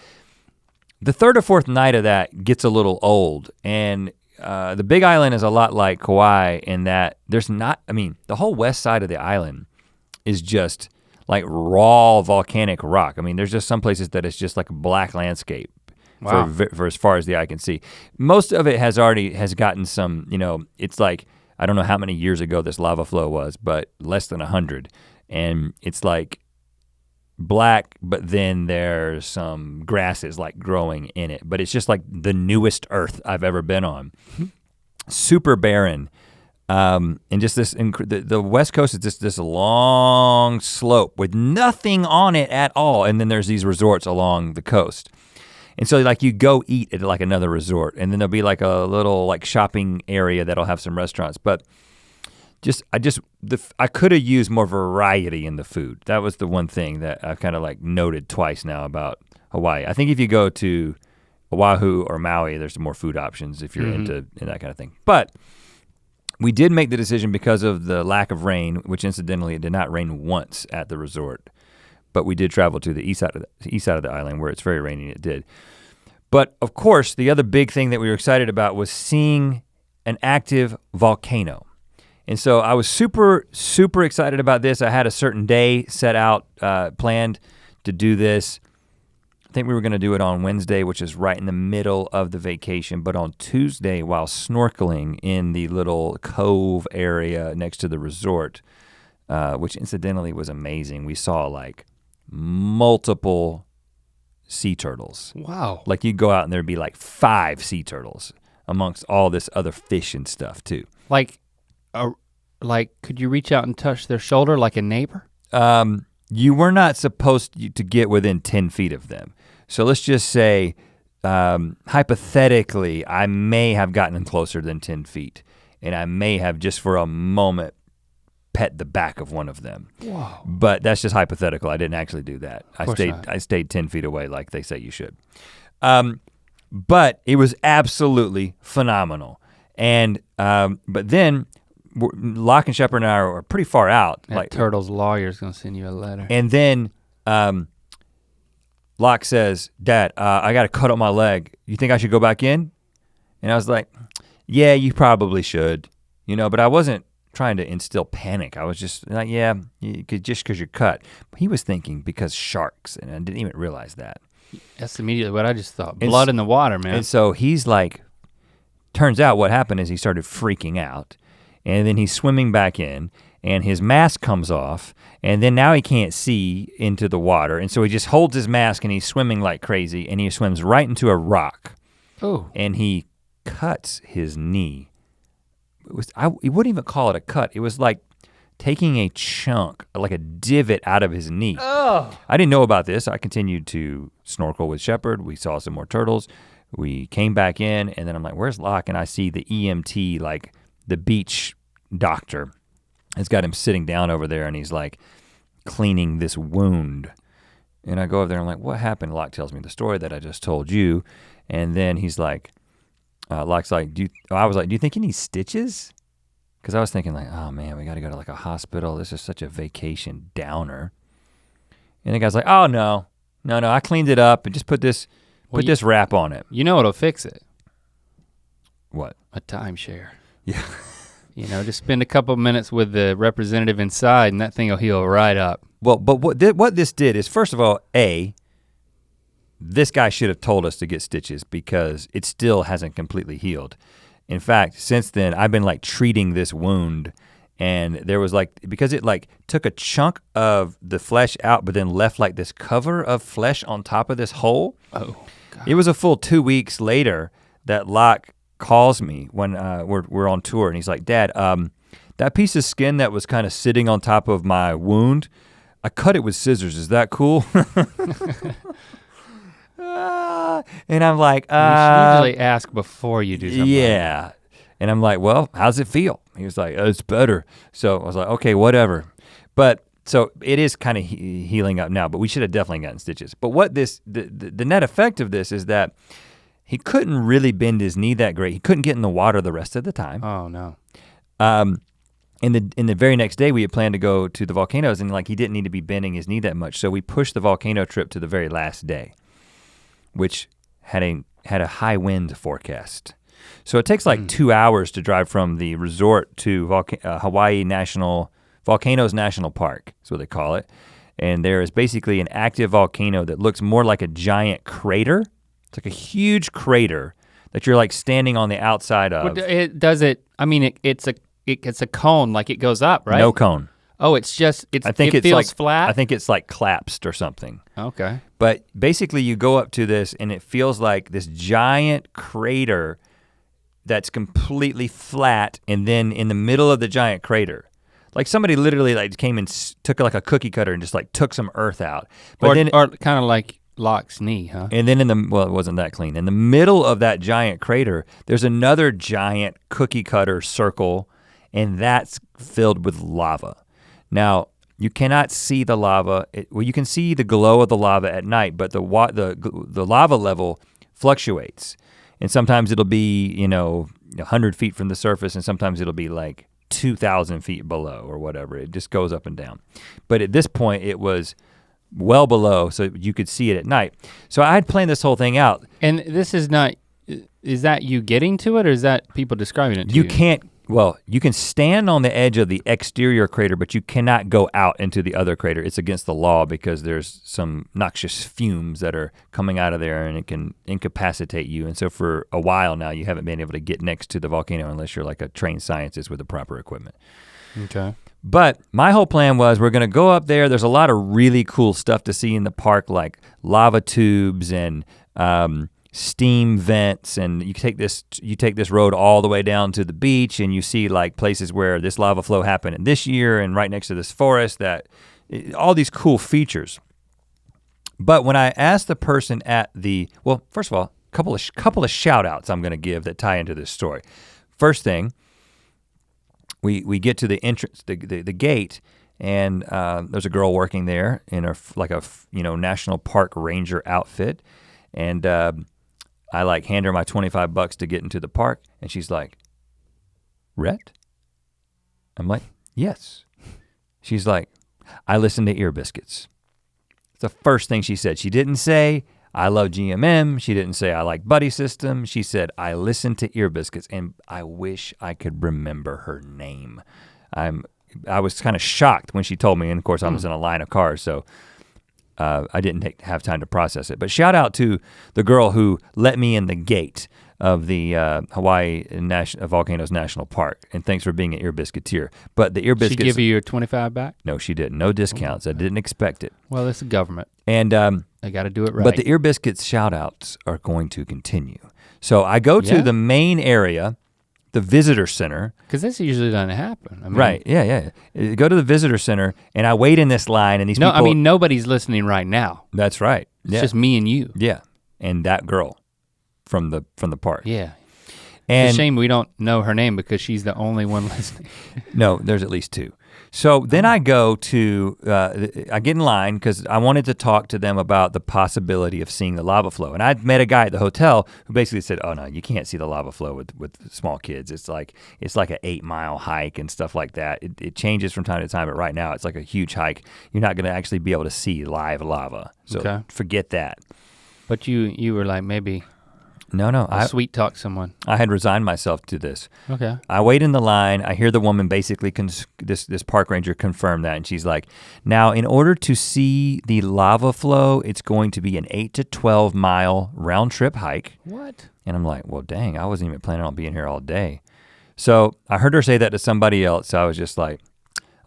[SPEAKER 2] The third or fourth night of that gets a little old. And the Big Island is a lot like Kauai in that there's not, I mean, the whole west side of the island is just like raw volcanic rock. I mean, there's just some places that it's just like a black landscape. Wow. For as far as the eye can see. Most of it has gotten some, you know, it's like, I don't know how many years ago this lava flow was, but less than 100. And it's like black, but then there's some grasses like growing in it. But it's just like the newest earth I've ever been on. Super barren. And just this, the West Coast is just this long slope with nothing on it at all. And then there's these resorts along the coast. And so like you go eat at like another resort and then there'll be like a little like shopping area that'll have some restaurants. But I could have used more variety in the food. That was the one thing that I've kind of like noted twice now about Hawaii. I think if you go to Oahu or Maui, there's more food options if you're into that kind of thing. But we did make the decision because of the lack of rain, which incidentally it did not rain once at the resort. But we did travel to the east side of the island where it's very rainy, and it did. But of course, the other big thing that we were excited about was seeing an active volcano. And so I was super, super excited about this. I had a certain day set out, planned to do this. I think we were gonna do it on Wednesday, which is right in the middle of the vacation, but on Tuesday while snorkeling in the little cove area next to the resort, which incidentally was amazing. We saw like multiple sea turtles.
[SPEAKER 1] Wow.
[SPEAKER 2] Like you'd go out and there'd be like 5 sea turtles amongst all this other fish and stuff too.
[SPEAKER 1] Like could you reach out and touch their shoulder like a neighbor?
[SPEAKER 2] You were not supposed to get within 10 feet of them. So let's just say, hypothetically, I may have gotten closer than 10 feet and I may have just for a moment pet the back of one of them.
[SPEAKER 1] Whoa.
[SPEAKER 2] But that's just hypothetical. I didn't actually do that. I stayed 10 feet away like they say you should. But it was absolutely phenomenal. And but then Locke and Shepard and I are pretty far out.
[SPEAKER 1] That Turtle's lawyer's gonna send you a letter.
[SPEAKER 2] And then Locke says, "Dad, I gotta cut up my leg. You think I should go back in?" And I was like, "Yeah, you probably should." You know, but I wasn't trying to instill panic. I was just like, yeah, just because you're cut. He was thinking because sharks, and I didn't even realize that.
[SPEAKER 1] That's immediately what I just thought. Blood in the water, man.
[SPEAKER 2] And so he's like, turns out what happened is he started freaking out, and then he's swimming back in, and his mask comes off, and then now he can't see into the water, and so he just holds his mask and he's swimming like crazy, and he swims right into a rock.
[SPEAKER 1] Oh.
[SPEAKER 2] And he cuts his knee. You wouldn't even call it a cut. It was like taking a chunk, like a divot out of his knee.
[SPEAKER 1] Oh.
[SPEAKER 2] I didn't know about this. I continued to snorkel with Shepard. We saw some more turtles. We came back in, and then I'm like, where's Locke? And I see the EMT, like the beach doctor, has got him sitting down over there, and he's like cleaning this wound. And I go over there, and I'm like, what happened? Locke tells me the story that I just told you. And then he's like, Locke's like, I was like, do you think he needs stitches? Because I was thinking like, oh man, we gotta go to like a hospital. This is such a vacation downer. And the guy's like, oh no, I cleaned it up and just put this wrap on it.
[SPEAKER 1] You know what'll fix it?
[SPEAKER 2] What?
[SPEAKER 1] A timeshare.
[SPEAKER 2] Yeah.
[SPEAKER 1] You know, just spend a couple minutes with the representative inside and that thing will heal right up.
[SPEAKER 2] Well, but what this did is, first of all, this guy should have told us to get stitches because it still hasn't completely healed. In fact, since then, I've been like treating this wound, and there was like, because it like took a chunk of the flesh out, but then left like this cover of flesh on top of this hole.
[SPEAKER 1] Oh, God.
[SPEAKER 2] It was a full 2 weeks later that Locke calls me when we're on tour, and he's like, Dad, that piece of skin that was kind of sitting on top of my wound, I cut it with scissors, is that cool? And I'm like,
[SPEAKER 1] you should usually ask before you do something.
[SPEAKER 2] Yeah. And I'm like, well, how's it feel? He was like, it's better. So I was like, okay, whatever. But so it is kind of healing up now, but we should have definitely gotten stitches. But what the net effect of this is that he couldn't really bend his knee that great. He couldn't get in the water the rest of the time.
[SPEAKER 1] Oh no.
[SPEAKER 2] In the very next day, we had planned to go to the volcanoes, and like he didn't need to be bending his knee that much. So we pushed the volcano trip to the very last day, which had a high wind forecast. So it takes like 2 hours to drive from the resort to Hawaii Volcanoes National Park, is what they call it. And there is basically an active volcano that looks more like a giant crater. It's like a huge crater that you're like standing on the outside of.
[SPEAKER 1] It's a cone, like it goes up, right?
[SPEAKER 2] No cone.
[SPEAKER 1] Oh, it feels flat?
[SPEAKER 2] I think it's like collapsed or something.
[SPEAKER 1] Okay.
[SPEAKER 2] But basically you go up to this and it feels like this giant crater that's completely flat, and then in the middle of the giant crater, like somebody literally like came and took like a cookie cutter and just like took some earth out. But
[SPEAKER 1] or kind of like Locke's knee, huh?
[SPEAKER 2] And then well, it wasn't that clean. In the middle of that giant crater, there's another giant cookie cutter circle, and that's filled with lava. Now, you cannot see the lava. You can see the glow of the lava at night, but the lava level fluctuates. And sometimes it'll be, 100 feet from the surface, and sometimes it'll be like 2,000 feet below or whatever. It just goes up and down. But at this point, it was well below, so you could see it at night. So I had planned this whole thing out.
[SPEAKER 1] And this is not, is that you getting to it, or is that people describing it to you?
[SPEAKER 2] You can stand on the edge of the exterior crater, but you cannot go out into the other crater. It's against the law because there's some noxious fumes that are coming out of there, and it can incapacitate you. And so for a while now, you haven't been able to get next to the volcano unless you're like a trained scientist with the proper equipment.
[SPEAKER 1] Okay.
[SPEAKER 2] But my whole plan was we're gonna go up there. There's a lot of really cool stuff to see in the park, like lava tubes and steam vents, and you take this road all the way down to the beach, and you see like places where this lava flow happened in this year, and right next to this forest, all these cool features. But when I asked the person first of all, couple of shout outs I'm gonna give that tie into this story. First thing, we get to the entrance, the gate, and there's a girl working there in a national park ranger outfit, and I like hand her my $25 to get into the park, and she's like, Rhett? I'm like, yes. She's like, I listen to Ear Biscuits. It's the first thing she said. She didn't say, I love GMM. She didn't say, I like Buddy System. She said, I listen to Ear Biscuits, and I wish I could remember her name. I was kind of shocked when she told me, and of course I was in a line of cars, so I didn't have time to process it. But shout out to the girl who let me in the gate of the Hawaii Volcanoes National Park, and thanks for being an Ear Biscuiteer. But the Ear Biscuits—
[SPEAKER 1] She give you your 25 back?
[SPEAKER 2] No, she didn't. No discounts. I didn't expect it.
[SPEAKER 1] Well, it's the government.
[SPEAKER 2] And
[SPEAKER 1] they got to do it right.
[SPEAKER 2] But the Ear Biscuits shout outs are going to continue. So I go to the main area, the visitor center.
[SPEAKER 1] Because this usually doesn't happen. I mean,
[SPEAKER 2] Right, yeah. Go to the visitor center and I wait in this line and these people—
[SPEAKER 1] I mean, nobody's listening right now.
[SPEAKER 2] That's right.
[SPEAKER 1] It's just me and you.
[SPEAKER 2] Yeah, and that girl from the park.
[SPEAKER 1] Yeah.
[SPEAKER 2] And
[SPEAKER 1] it's a shame we don't know her name because she's the only one listening.
[SPEAKER 2] No, there's at least two. So then I go to, I get in line because I wanted to talk to them about the possibility of seeing the lava flow. And I'd met a guy at the hotel who basically said, oh no, you can't see the lava flow with small kids. It's like an 8-mile hike and stuff like that. It changes from time to time, but right now it's like a huge hike. You're not gonna actually be able to see live lava. So forget that.
[SPEAKER 1] But you were like, maybe.
[SPEAKER 2] No,
[SPEAKER 1] I sweet talk someone.
[SPEAKER 2] I had resigned myself to this.
[SPEAKER 1] Okay.
[SPEAKER 2] I wait in the line. I hear the woman basically, this park ranger confirm that, and she's like, now in order to see the lava flow, it's going to be an 8 to 12 mile round trip hike.
[SPEAKER 1] What? And
[SPEAKER 2] I'm like, well, dang, I wasn't even planning on being here all day. So I heard her say that to somebody else. So I was just like,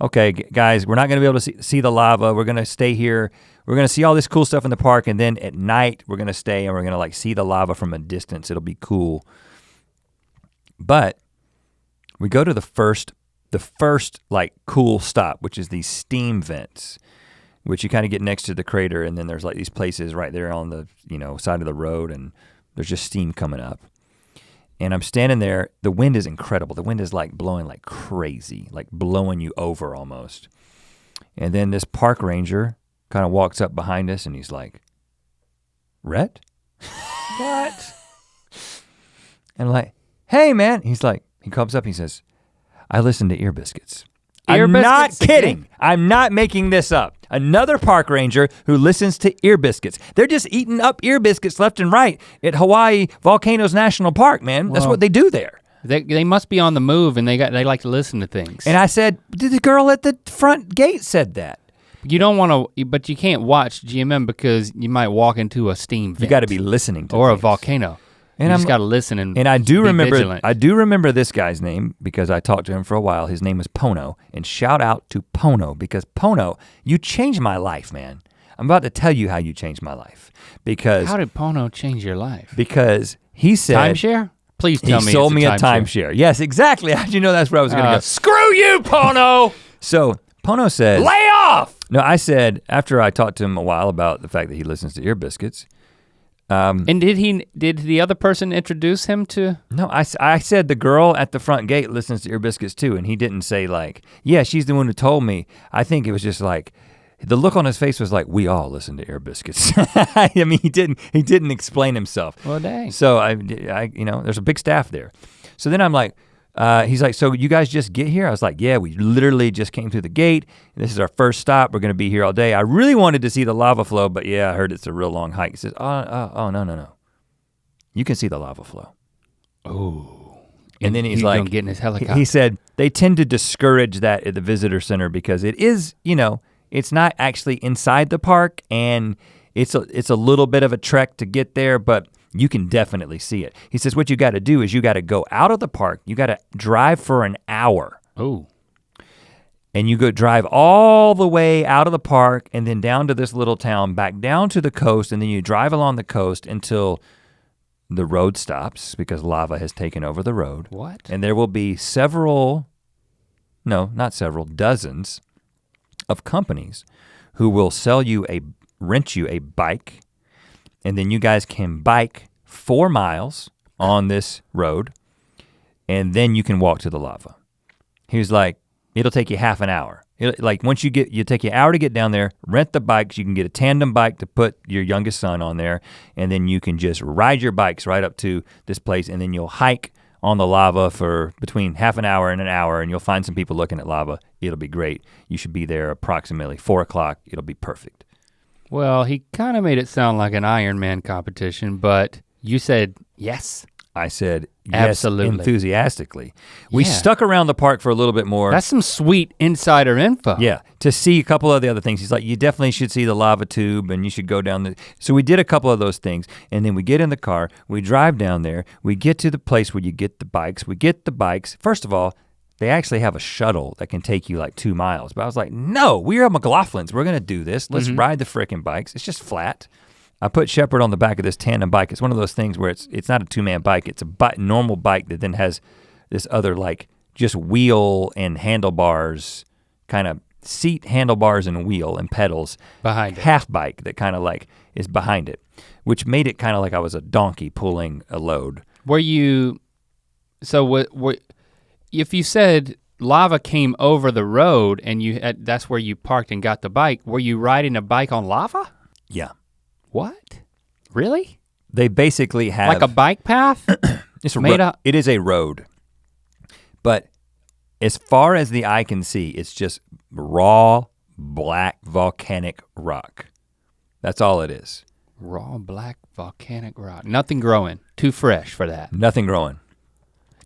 [SPEAKER 2] okay, guys, we're not gonna be able to see the lava. We're gonna stay here. We're gonna see all this cool stuff in the park, and then at night we're gonna stay and we're gonna like see the lava from a distance. It'll be cool. But we go to the first like cool stop, which is these steam vents, which you kind of get next to the crater, and then there's like these places right there on the side of the road, and there's just steam coming up. And I'm standing there, the wind is incredible. The wind is like blowing like crazy, like blowing you over almost. And then this park ranger kind of walks up behind us and he's like, Rhett?
[SPEAKER 1] What?
[SPEAKER 2] And I'm like, hey man. He comes up and he says, I listen to Ear Biscuits.
[SPEAKER 1] Ear
[SPEAKER 2] I'm
[SPEAKER 1] Biscuits
[SPEAKER 2] not kidding.
[SPEAKER 1] again?
[SPEAKER 2] I'm not making this up. Another park ranger who listens to Ear Biscuits. They're just eating up Ear Biscuits left and right at Hawaii Volcanoes National Park, man. That's what they do there.
[SPEAKER 1] They must be on the move and they like to listen to things.
[SPEAKER 2] And I said, the girl at the front gate said that.
[SPEAKER 1] You don't want to, but you can't watch GMM because you might walk into a steam vent.
[SPEAKER 2] You gotta be listening to
[SPEAKER 1] or
[SPEAKER 2] things.
[SPEAKER 1] a volcano.
[SPEAKER 2] And
[SPEAKER 1] you just gotta listen and
[SPEAKER 2] I do
[SPEAKER 1] be
[SPEAKER 2] remember
[SPEAKER 1] vigilant.
[SPEAKER 2] I do remember this guy's name because I talked to him for a while. His name was Pono, and shout out to Pono because Pono, you changed my life, man. I'm about to tell you how you changed my life because
[SPEAKER 1] how did Pono change your life?
[SPEAKER 2] Because he said
[SPEAKER 1] timeshare? Please tell me
[SPEAKER 2] he sold me a timeshare. Yes, exactly. How'd you know that's where I was gonna go?
[SPEAKER 1] Screw you, Pono!
[SPEAKER 2] So Pono said,
[SPEAKER 1] lay off!
[SPEAKER 2] No, I said, after I talked to him a while about the fact that he listens to Ear Biscuits.
[SPEAKER 1] And did the other person introduce him to?
[SPEAKER 2] No, I said the girl at the front gate listens to Ear Biscuits too, and he didn't say like, yeah, she's the one who told me. I think it was just like, the look on his face was like, we all listen to Ear Biscuits. I mean, he didn't explain himself.
[SPEAKER 1] Well, dang.
[SPEAKER 2] So I there's a big staff there. So then I'm like, he's like, so you guys just get here? I was like, yeah, we literally just came through the gate. This is our first stop. We're gonna be here all day. I really wanted to see the lava flow, but yeah, I heard it's a real long hike. He says, oh, no. You can see the lava flow.
[SPEAKER 1] Oh.
[SPEAKER 2] And then he's like,
[SPEAKER 1] gonna get in his helicopter.
[SPEAKER 2] He said, they tend to discourage that at the visitor center because it is, it's not actually inside the park and it's a little bit of a trek to get there, but you can definitely see it. He says what you gotta do is you gotta go out of the park, you gotta drive for an hour.
[SPEAKER 1] Oh.
[SPEAKER 2] And you go drive all the way out of the park and then down to this little town, back down to the coast, and then you drive along the coast until the road stops because lava has taken over the road.
[SPEAKER 1] What?
[SPEAKER 2] And there will be dozens of companies who will rent you a bike, and then you guys can bike 4 miles on this road, and then you can walk to the lava. He was like, it'll take you half an hour. Once you take you an hour to get down there, rent the bikes, you can get a tandem bike to put your youngest son on there, and then you can just ride your bikes right up to this place, and then you'll hike on the lava for between half an hour and an hour, and you'll find some people looking at lava. It'll be great. You should be there approximately 4 o'clock. It'll be perfect.
[SPEAKER 1] Well, he kind of made it sound like an Iron Man competition, but you said yes.
[SPEAKER 2] I said, yes,
[SPEAKER 1] absolutely,
[SPEAKER 2] enthusiastically. We
[SPEAKER 1] Yeah.
[SPEAKER 2] stuck around the park for a little bit more.
[SPEAKER 1] That's some sweet insider info.
[SPEAKER 2] Yeah, to see a couple of the other things. He's like, you definitely should see the lava tube and you should go down the, so we did a couple of those things and then we get in the car, we drive down there, we get to the place where you get the bikes, we get the bikes. First of all, they actually have a shuttle that can take you like 2 miles. But I was like, no, we're McLaughlins, we're gonna do this. Let's ride the frickin' bikes. It's just flat. I put Shepard on the back of this tandem bike. It's one of those things where it's not a 2-man bike, it's a normal bike that then has this other like just wheel and handlebars, kind of seat, handlebars and wheel and pedals.
[SPEAKER 1] Behind it.
[SPEAKER 2] Half bike that kind of like is behind it, which made it kind of like I was a donkey pulling a load.
[SPEAKER 1] Were you, so what, if you said lava came over the road and that's where you parked and got the bike, were you riding a bike on lava?
[SPEAKER 2] Yeah.
[SPEAKER 1] What? Really?
[SPEAKER 2] They basically have
[SPEAKER 1] like a bike path?
[SPEAKER 2] It is a road. But as far as the eye can see, it's just raw, black, volcanic rock. That's all it is.
[SPEAKER 1] Raw, black, volcanic rock. Nothing growing, too fresh for that.
[SPEAKER 2] Nothing growing.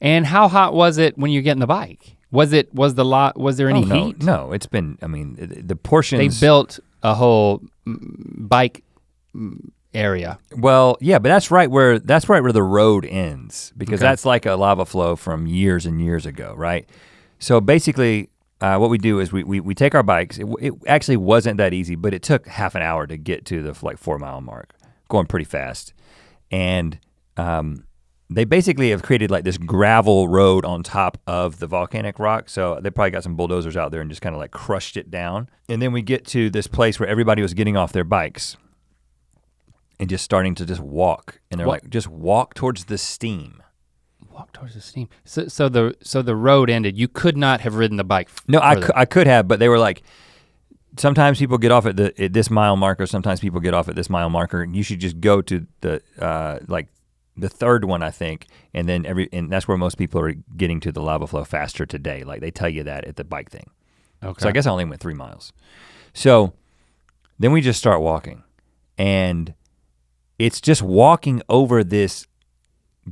[SPEAKER 1] And how hot was it when you get in the bike? Was there any heat?
[SPEAKER 2] No, it's been, I mean, the portions.
[SPEAKER 1] They built a whole bike area.
[SPEAKER 2] Well, yeah, but that's right where the road ends because that's like a lava flow from years and years ago, right? So basically, what we do is we take our bikes. It actually wasn't that easy, but it took half an hour to get to the like 4 mile mark, going pretty fast. And they basically have created like this gravel road on top of the volcanic rock. So they probably got some bulldozers out there and just kind of like crushed it down. And then we get to this place where everybody was getting off their bikes and just starting to just walk. And they're like, just walk towards the steam.
[SPEAKER 1] Walk towards the steam. So the road ended. You could not have ridden the bike.
[SPEAKER 2] No, I could have, but they were like, sometimes people get off at this mile marker, sometimes people get off at this mile marker. You should just go to the like the third one, I think, and then and that's where most people are getting to the lava flow faster today. Like they tell you that at the bike thing. Okay. So I guess I only went 3 miles. So then we just start walking, and it's just walking over this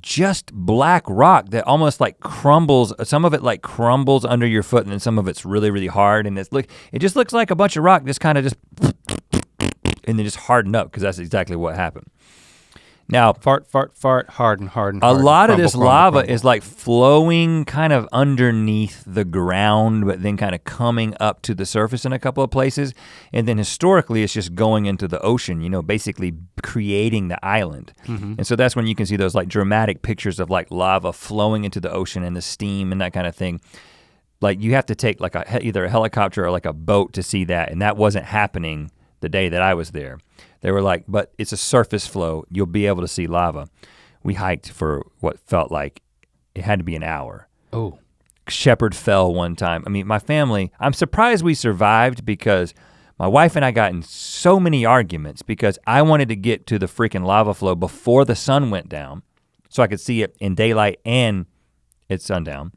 [SPEAKER 2] just black rock that almost like crumbles. Some of it like crumbles under your foot, and then some of it's really, really hard. And it just looks like a bunch of rock just kind of just, and then just harden up because that's exactly what happened. Now,
[SPEAKER 1] fart, harden.
[SPEAKER 2] A lot of this lava is like flowing kind of underneath the ground, but then kind of coming up to the surface in a couple of places. And then historically, it's just going into the ocean, you know, basically creating the island. Mm-hmm. And so that's when you can see those like dramatic pictures of like lava flowing into the ocean and the steam and that kind of thing. Like you have to take like either a helicopter or like a boat to see that. And that wasn't happening the day that I was there. They were like, but it's a surface flow, you'll be able to see lava. We hiked for what felt like it had to be an hour.
[SPEAKER 1] Oh.
[SPEAKER 2] Shepard fell one time. I mean, my family, I'm surprised we survived because my wife and I got in so many arguments because I wanted to get to the freaking lava flow before the sun went down so I could see it in daylight and at sundown.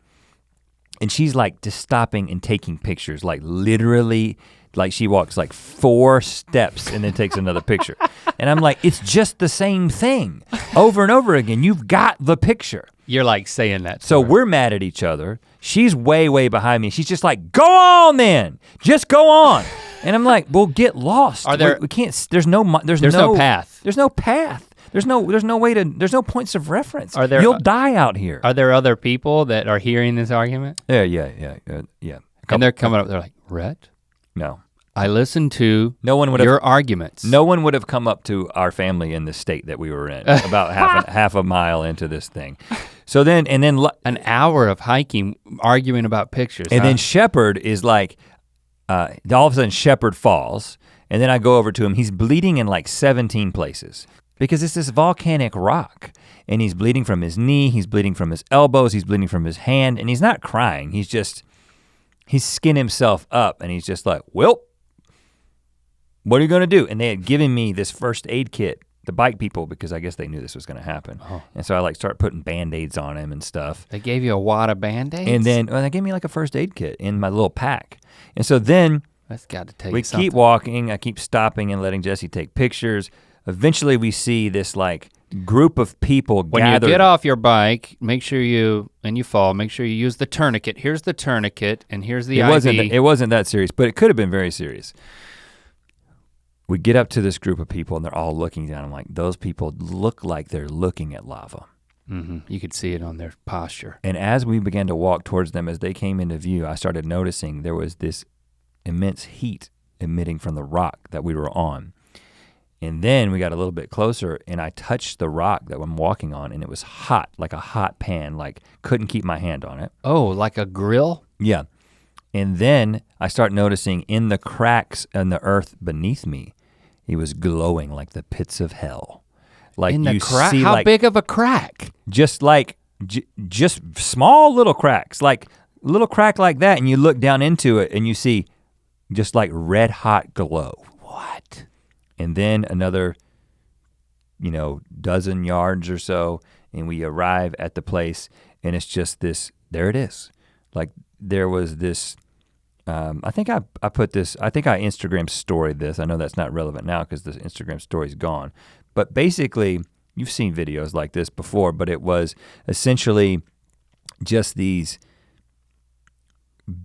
[SPEAKER 2] And she's like just stopping and taking pictures, like literally, like she walks like 4 steps and then takes another picture. And I'm like, it's just the same thing over and over again. You've got the picture.
[SPEAKER 1] You're like saying that.
[SPEAKER 2] So we're mad at each other. She's way, way behind me. She's just like, go on then, just go on. And I'm like, well, get lost. We can't, there's no path. There's no path. There's no way to, there's no points of reference. You'll die out here.
[SPEAKER 1] Are there other people that are hearing this argument?
[SPEAKER 2] Yeah.
[SPEAKER 1] And they're coming up, they're like, Rhett?
[SPEAKER 2] No.
[SPEAKER 1] I listened to
[SPEAKER 2] your
[SPEAKER 1] arguments.
[SPEAKER 2] No one would have come up to our family in the state that we were in about half a mile into this thing. So then,
[SPEAKER 1] an hour of hiking, arguing about pictures.
[SPEAKER 2] And then Shepard is like, all of a sudden Shepard falls, and then I go over to him, he's bleeding in like 17 places because it's this volcanic rock. And he's bleeding from his knee, he's bleeding from his elbows, he's bleeding from his hand, and he's not crying, he's skinned himself up and he's just like, well, what are you gonna do? And they had given me this first aid kit, the bike people, because I guess they knew this was gonna happen. Oh. And so I like start putting Band-Aids on him and stuff.
[SPEAKER 1] They gave you a wad of Band-Aids?
[SPEAKER 2] And then they gave me like a first aid kit in my little pack. And so then
[SPEAKER 1] that's got to take
[SPEAKER 2] we keep walking, I keep stopping and letting Jesse take pictures. eventually we see this like group of people
[SPEAKER 1] when
[SPEAKER 2] gathered.
[SPEAKER 1] you get off your bike, make sure you fall, make sure you use the tourniquet. Here's the tourniquet and here's the IV.
[SPEAKER 2] It wasn't that serious, but it could have been very serious. We get up to this group of people and they're all looking down. I'm like, those people look like they're looking at lava.
[SPEAKER 1] Mm-hmm. You could see it on their posture.
[SPEAKER 2] And as we began to walk towards them, as they came into view, I started noticing there was this immense heat emitting from the rock that we were on. And then we got a little bit closer and I touched the rock that I'm walking on and it was hot, like a hot pan, like couldn't keep my hand on it.
[SPEAKER 1] Oh, like a grill?
[SPEAKER 2] Yeah. And then I start noticing in the cracks in the earth beneath me, he was glowing like the pits of hell. Like
[SPEAKER 1] in the
[SPEAKER 2] you
[SPEAKER 1] crack?
[SPEAKER 2] see,
[SPEAKER 1] how
[SPEAKER 2] like,
[SPEAKER 1] big of a crack?
[SPEAKER 2] Just like, just small little cracks, like little crack like that, and you look down into it and you see just like red hot glow.
[SPEAKER 1] What?
[SPEAKER 2] And then another, dozen yards or so, and we arrive at the place, and it's just this, there it is. Like there was this, I think I Instagram storied this. I know that's not relevant now because the Instagram story's gone. But basically, you've seen videos like this before, but it was essentially just these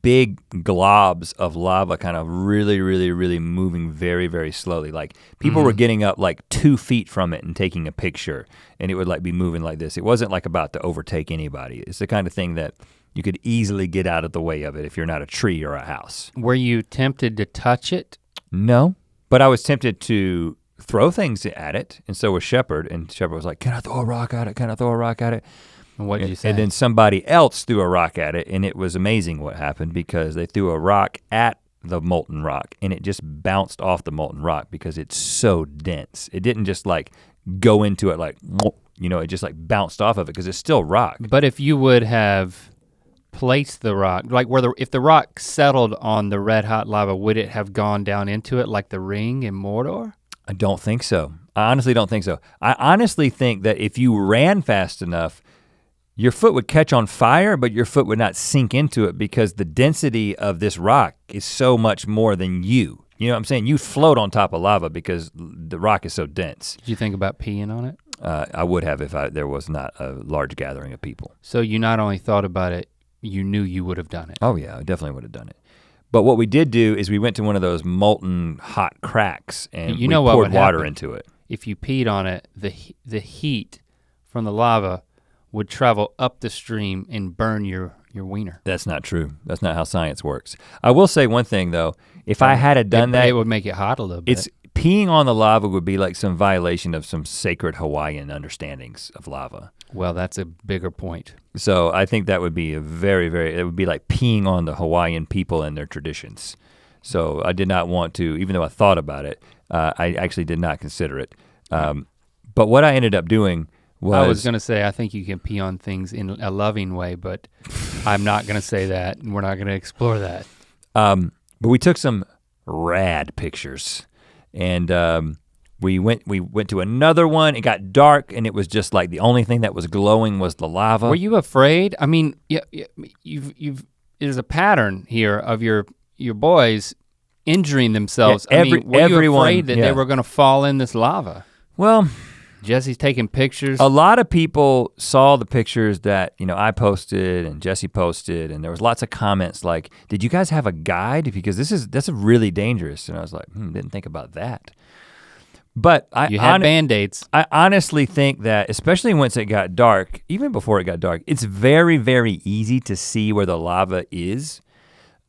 [SPEAKER 2] big globs of lava kind of really, really, really moving very, very slowly. Like people were getting up like 2 feet from it and taking a picture, and it would like be moving like this. It wasn't like about to overtake anybody. It's the kind of thing that you could easily get out of the way of it if you're not a tree or a house.
[SPEAKER 1] Were you tempted to touch it?
[SPEAKER 2] No, but I was tempted to throw things at it, and so was Shepard, and Shepard was like, can I throw a rock at it? Can I throw a rock at it?
[SPEAKER 1] And what did you say?
[SPEAKER 2] And then somebody else threw a rock at it, and it was amazing what happened because they threw a rock at the molten rock, and it just bounced off the molten rock because it's so dense. It didn't just like go into it like, it just like bounced off of it because it's still rock.
[SPEAKER 1] But if you would have placed the rock, like if the rock settled on the red hot lava, would it have gone down into it like the ring in Mordor?
[SPEAKER 2] I don't think so. I honestly don't think so. I honestly think that if you ran fast enough, your foot would catch on fire, but your foot would not sink into it because the density of this rock is so much more than you. You know what I'm saying? You float on top of lava because the rock is so dense.
[SPEAKER 1] Did you think about peeing on it?
[SPEAKER 2] I would have if there was not a large gathering of people.
[SPEAKER 1] So you not only thought about it, you knew you would have done it.
[SPEAKER 2] Oh yeah, I definitely would have done it. But what we did do is we went to one of those molten hot cracks and we poured water into it.
[SPEAKER 1] If you peed on it, the heat from the lava would travel up the stream and burn your wiener.
[SPEAKER 2] That's not true. That's not how science works. I will say one thing though, if I had done that.
[SPEAKER 1] It would make it hot a little bit.
[SPEAKER 2] Peeing on the lava would be like some violation of some sacred Hawaiian understandings of lava.
[SPEAKER 1] Well, that's a bigger point.
[SPEAKER 2] So I think that would be it would be like peeing on the Hawaiian people and their traditions. So I did not want to, even though I thought about it, I actually did not consider it. But what I ended up doing was—
[SPEAKER 1] I was gonna say, I think you can pee on things in a loving way, but I'm not gonna say that, and we're not gonna explore that.
[SPEAKER 2] But we took some rad pictures, and we went to another one. It got dark, and it was just like the only thing that was glowing was the lava.
[SPEAKER 1] Were you afraid? I mean, there's a pattern here of your boys injuring themselves. Were you afraid that they were gonna fall in this lava?
[SPEAKER 2] Well,
[SPEAKER 1] Jesse's taking pictures.
[SPEAKER 2] A lot of people saw the pictures that I posted and Jesse posted, and there was lots of comments like, "Did you guys have a guide? Because that's really dangerous." And I was like, didn't think about that. But
[SPEAKER 1] you had Band-Aids.
[SPEAKER 2] I honestly think that, especially once it got dark, even before it got dark, it's very, very easy to see where the lava is.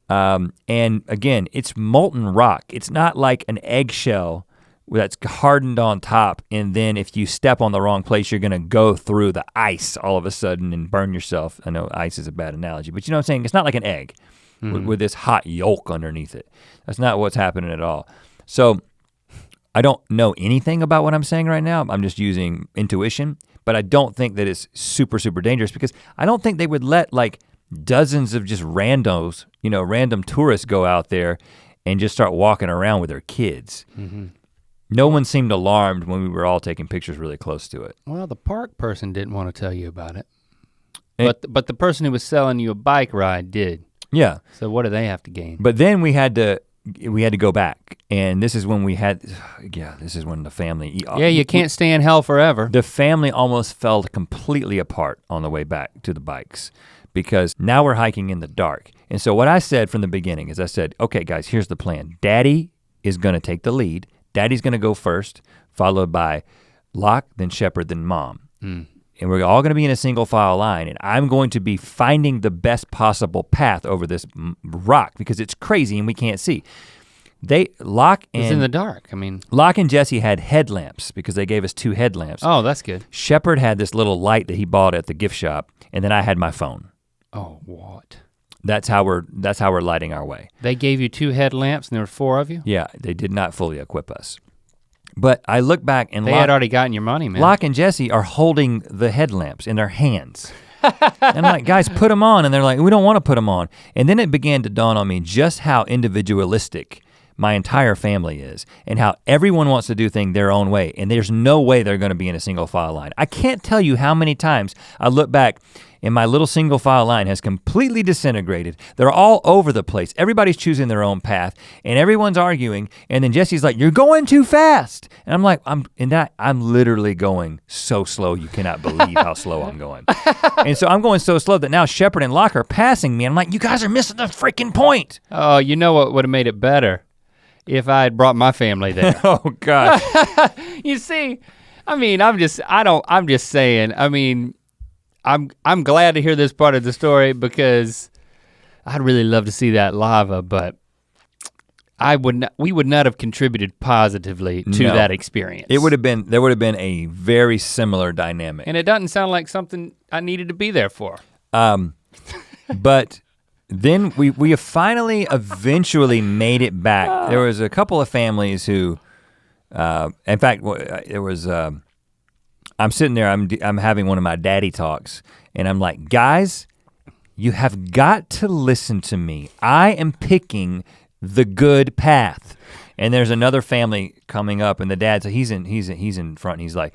[SPEAKER 2] And again, it's molten rock. It's not like an eggshell that's hardened on top, and then if you step on the wrong place, you're gonna go through the ice all of a sudden and burn yourself. I know ice is a bad analogy, but you know what I'm saying? It's not like an egg with this hot yolk underneath it. That's not what's happening at all. So I don't know anything about what I'm saying right now. I'm just using intuition, but I don't think that it's super, super dangerous because I don't think they would let like dozens of just randos, random tourists go out there and just start walking around with their kids. Mm-hmm. No one seemed alarmed when we were all taking pictures really close to it.
[SPEAKER 1] Well, the park person didn't want to tell you about it. But the person who was selling you a bike ride did.
[SPEAKER 2] Yeah.
[SPEAKER 1] So what do they have to gain?
[SPEAKER 2] But then we had to we had to go back. And this is when this is when the family.
[SPEAKER 1] Yeah, you can't stay in hell forever.
[SPEAKER 2] The family almost fell completely apart on the way back to the bikes because now we're hiking in the dark. And so what I said from the beginning is I said, okay guys, here's the plan. Daddy is gonna take the lead. Daddy's gonna go first, followed by Locke, then Shepherd, then Mom. And we're all gonna be in a single file line, and I'm going to be finding the best possible path over this rock because it's crazy and we can't see. Locke and-
[SPEAKER 1] It's in the dark, I mean.
[SPEAKER 2] Locke and Jesse had headlamps because they gave us 2 headlamps.
[SPEAKER 1] Oh, that's good.
[SPEAKER 2] Shepherd had this little light that he bought at the gift shop, and then I had my phone.
[SPEAKER 1] Oh, what?
[SPEAKER 2] That's how we're lighting our way.
[SPEAKER 1] They gave you 2 headlamps and there were 4 of you?
[SPEAKER 2] Yeah, they did not fully equip us. But I look back and
[SPEAKER 1] they had already gotten your money, man.
[SPEAKER 2] Locke and Jesse are holding the headlamps in their hands. And I'm like, guys, put them on. And they're like, we don't want to put them on. And then it began to dawn on me just how individualistic my entire family is and how everyone wants to do things their own way. And there's no way they're gonna be in a single file line. I can't tell you how many times I look back and my little single file line has completely disintegrated. They're all over the place. Everybody's choosing their own path and everyone's arguing. And then Jesse's like, you're going too fast. And I'm like, I'm literally going so slow. You cannot believe how slow I'm going. And so I'm going so slow that now Shepherd and Locke are passing me. And I'm like, you guys are missing the freaking point.
[SPEAKER 1] Oh, you know what would have made it better? If I had brought my family there.
[SPEAKER 2] Oh gosh.
[SPEAKER 1] You see, I mean, I'm just saying, I mean, I'm glad to hear this part of the story because I'd really love to see that lava, but we would not have contributed positively to that experience.
[SPEAKER 2] There would have been a very similar dynamic.
[SPEAKER 1] And it doesn't sound like something I needed to be there for.
[SPEAKER 2] But then we have finally eventually made it back. There was a couple of families who, in fact, there was, I'm sitting there, I'm having one of my daddy talks and I'm like, guys, you have got to listen to me. I am picking the good path. And there's another family coming up and the dad, so he's in front and he's like,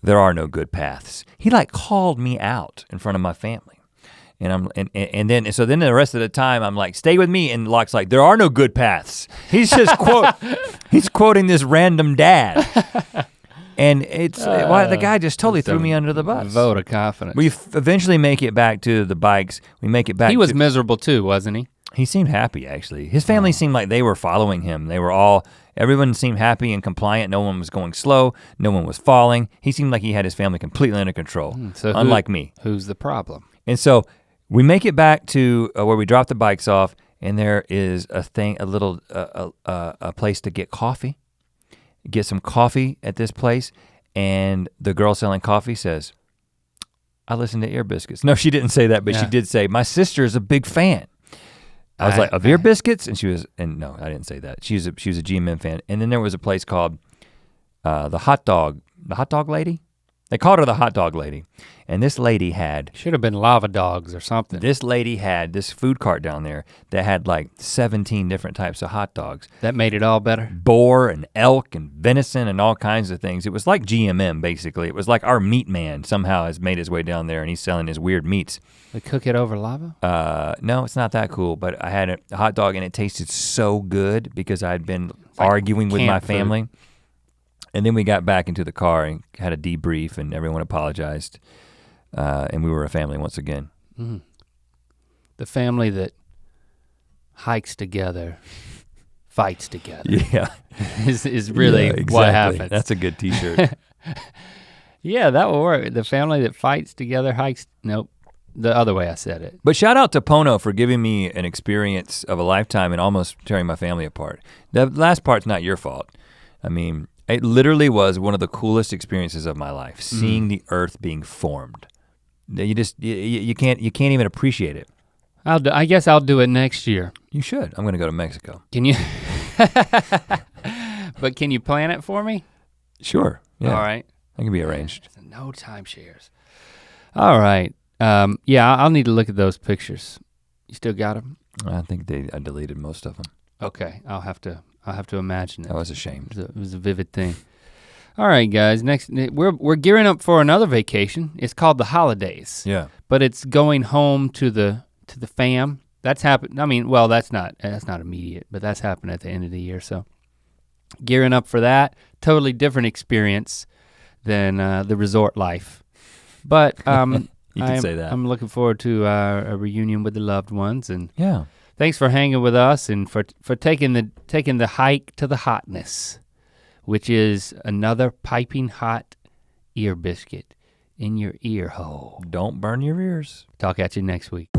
[SPEAKER 2] there are no good paths. He like called me out in front of my family. And then the rest of the time I'm like, stay with me. And Locke's like, there are no good paths. He's just he's quoting this random dad. And the guy just totally threw me under the bus.
[SPEAKER 1] Vote of confidence.
[SPEAKER 2] We eventually make it back to the bikes. We make it back.
[SPEAKER 1] He was miserable too, wasn't he?
[SPEAKER 2] He seemed happy actually. His family seemed like they were following him. Everyone seemed happy and compliant. No one was going slow. No one was falling. He seemed like he had his family completely under control, unlike me.
[SPEAKER 1] Who's the problem?
[SPEAKER 2] And so we make it back to where we drop the bikes off and there is a place to get coffee. Get some coffee at this place and the girl selling coffee says, I listen to Ear Biscuits. No, she didn't say that, but she did say, my sister is a big fan. I was like, of Ear Biscuits? And no, I didn't say that. She was a GMM fan. And then there was a place called the hot dog lady? They called her the hot dog lady. And this lady
[SPEAKER 1] should have been lava dogs or something.
[SPEAKER 2] This lady had this food cart down there that had like 17 different types of hot dogs.
[SPEAKER 1] That made it all better?
[SPEAKER 2] Boar and elk and venison and all kinds of things. It was like GMM basically. It was like our meat man somehow has made his way down there and he's selling his weird meats.
[SPEAKER 1] They cook it over lava?
[SPEAKER 2] No, it's not that cool, but I had a hot dog and it tasted so good because I'd been arguing with my family. And then we got back into the car and had a debrief and everyone apologized. And we were a family once again.
[SPEAKER 1] Mm-hmm. The family that hikes together, fights together.
[SPEAKER 2] Yeah.
[SPEAKER 1] is really exactly what happens.
[SPEAKER 2] That's a good t-shirt.
[SPEAKER 1] Yeah, that will work. The family that fights together, hikes, nope. The other way I said it.
[SPEAKER 2] But shout out to Pono for giving me an experience of a lifetime and almost tearing my family apart. The last part's not your fault. I mean, it literally was one of the coolest experiences of my life, seeing the earth being formed. You can't even appreciate it.
[SPEAKER 1] I guess I'll do it next year.
[SPEAKER 2] You should. I'm gonna go to Mexico.
[SPEAKER 1] Can you? But can you plan it for me?
[SPEAKER 2] Sure. Yeah.
[SPEAKER 1] All right.
[SPEAKER 2] That can be arranged.
[SPEAKER 1] No timeshares. All right. Yeah, I'll need to look at those pictures. You still got them?
[SPEAKER 2] I think I deleted most of them.
[SPEAKER 1] Okay, I'll have to imagine it.
[SPEAKER 2] I was ashamed.
[SPEAKER 1] It was a vivid thing. All right, guys. Next, we're gearing up for another vacation. It's called the holidays.
[SPEAKER 2] Yeah.
[SPEAKER 1] But it's going home to the fam. that's happened. I mean, well, that's not immediate, but that's happened at the end of the year. So gearing up for that, totally different experience than the resort life. But
[SPEAKER 2] you can say that.
[SPEAKER 1] I'm looking forward to a reunion with the loved ones, and
[SPEAKER 2] yeah.
[SPEAKER 1] Thanks for hanging with us and for taking the hike to the hotness, which is another piping hot ear biscuit in your ear hole.
[SPEAKER 2] Don't burn your ears.
[SPEAKER 1] Talk at you next week.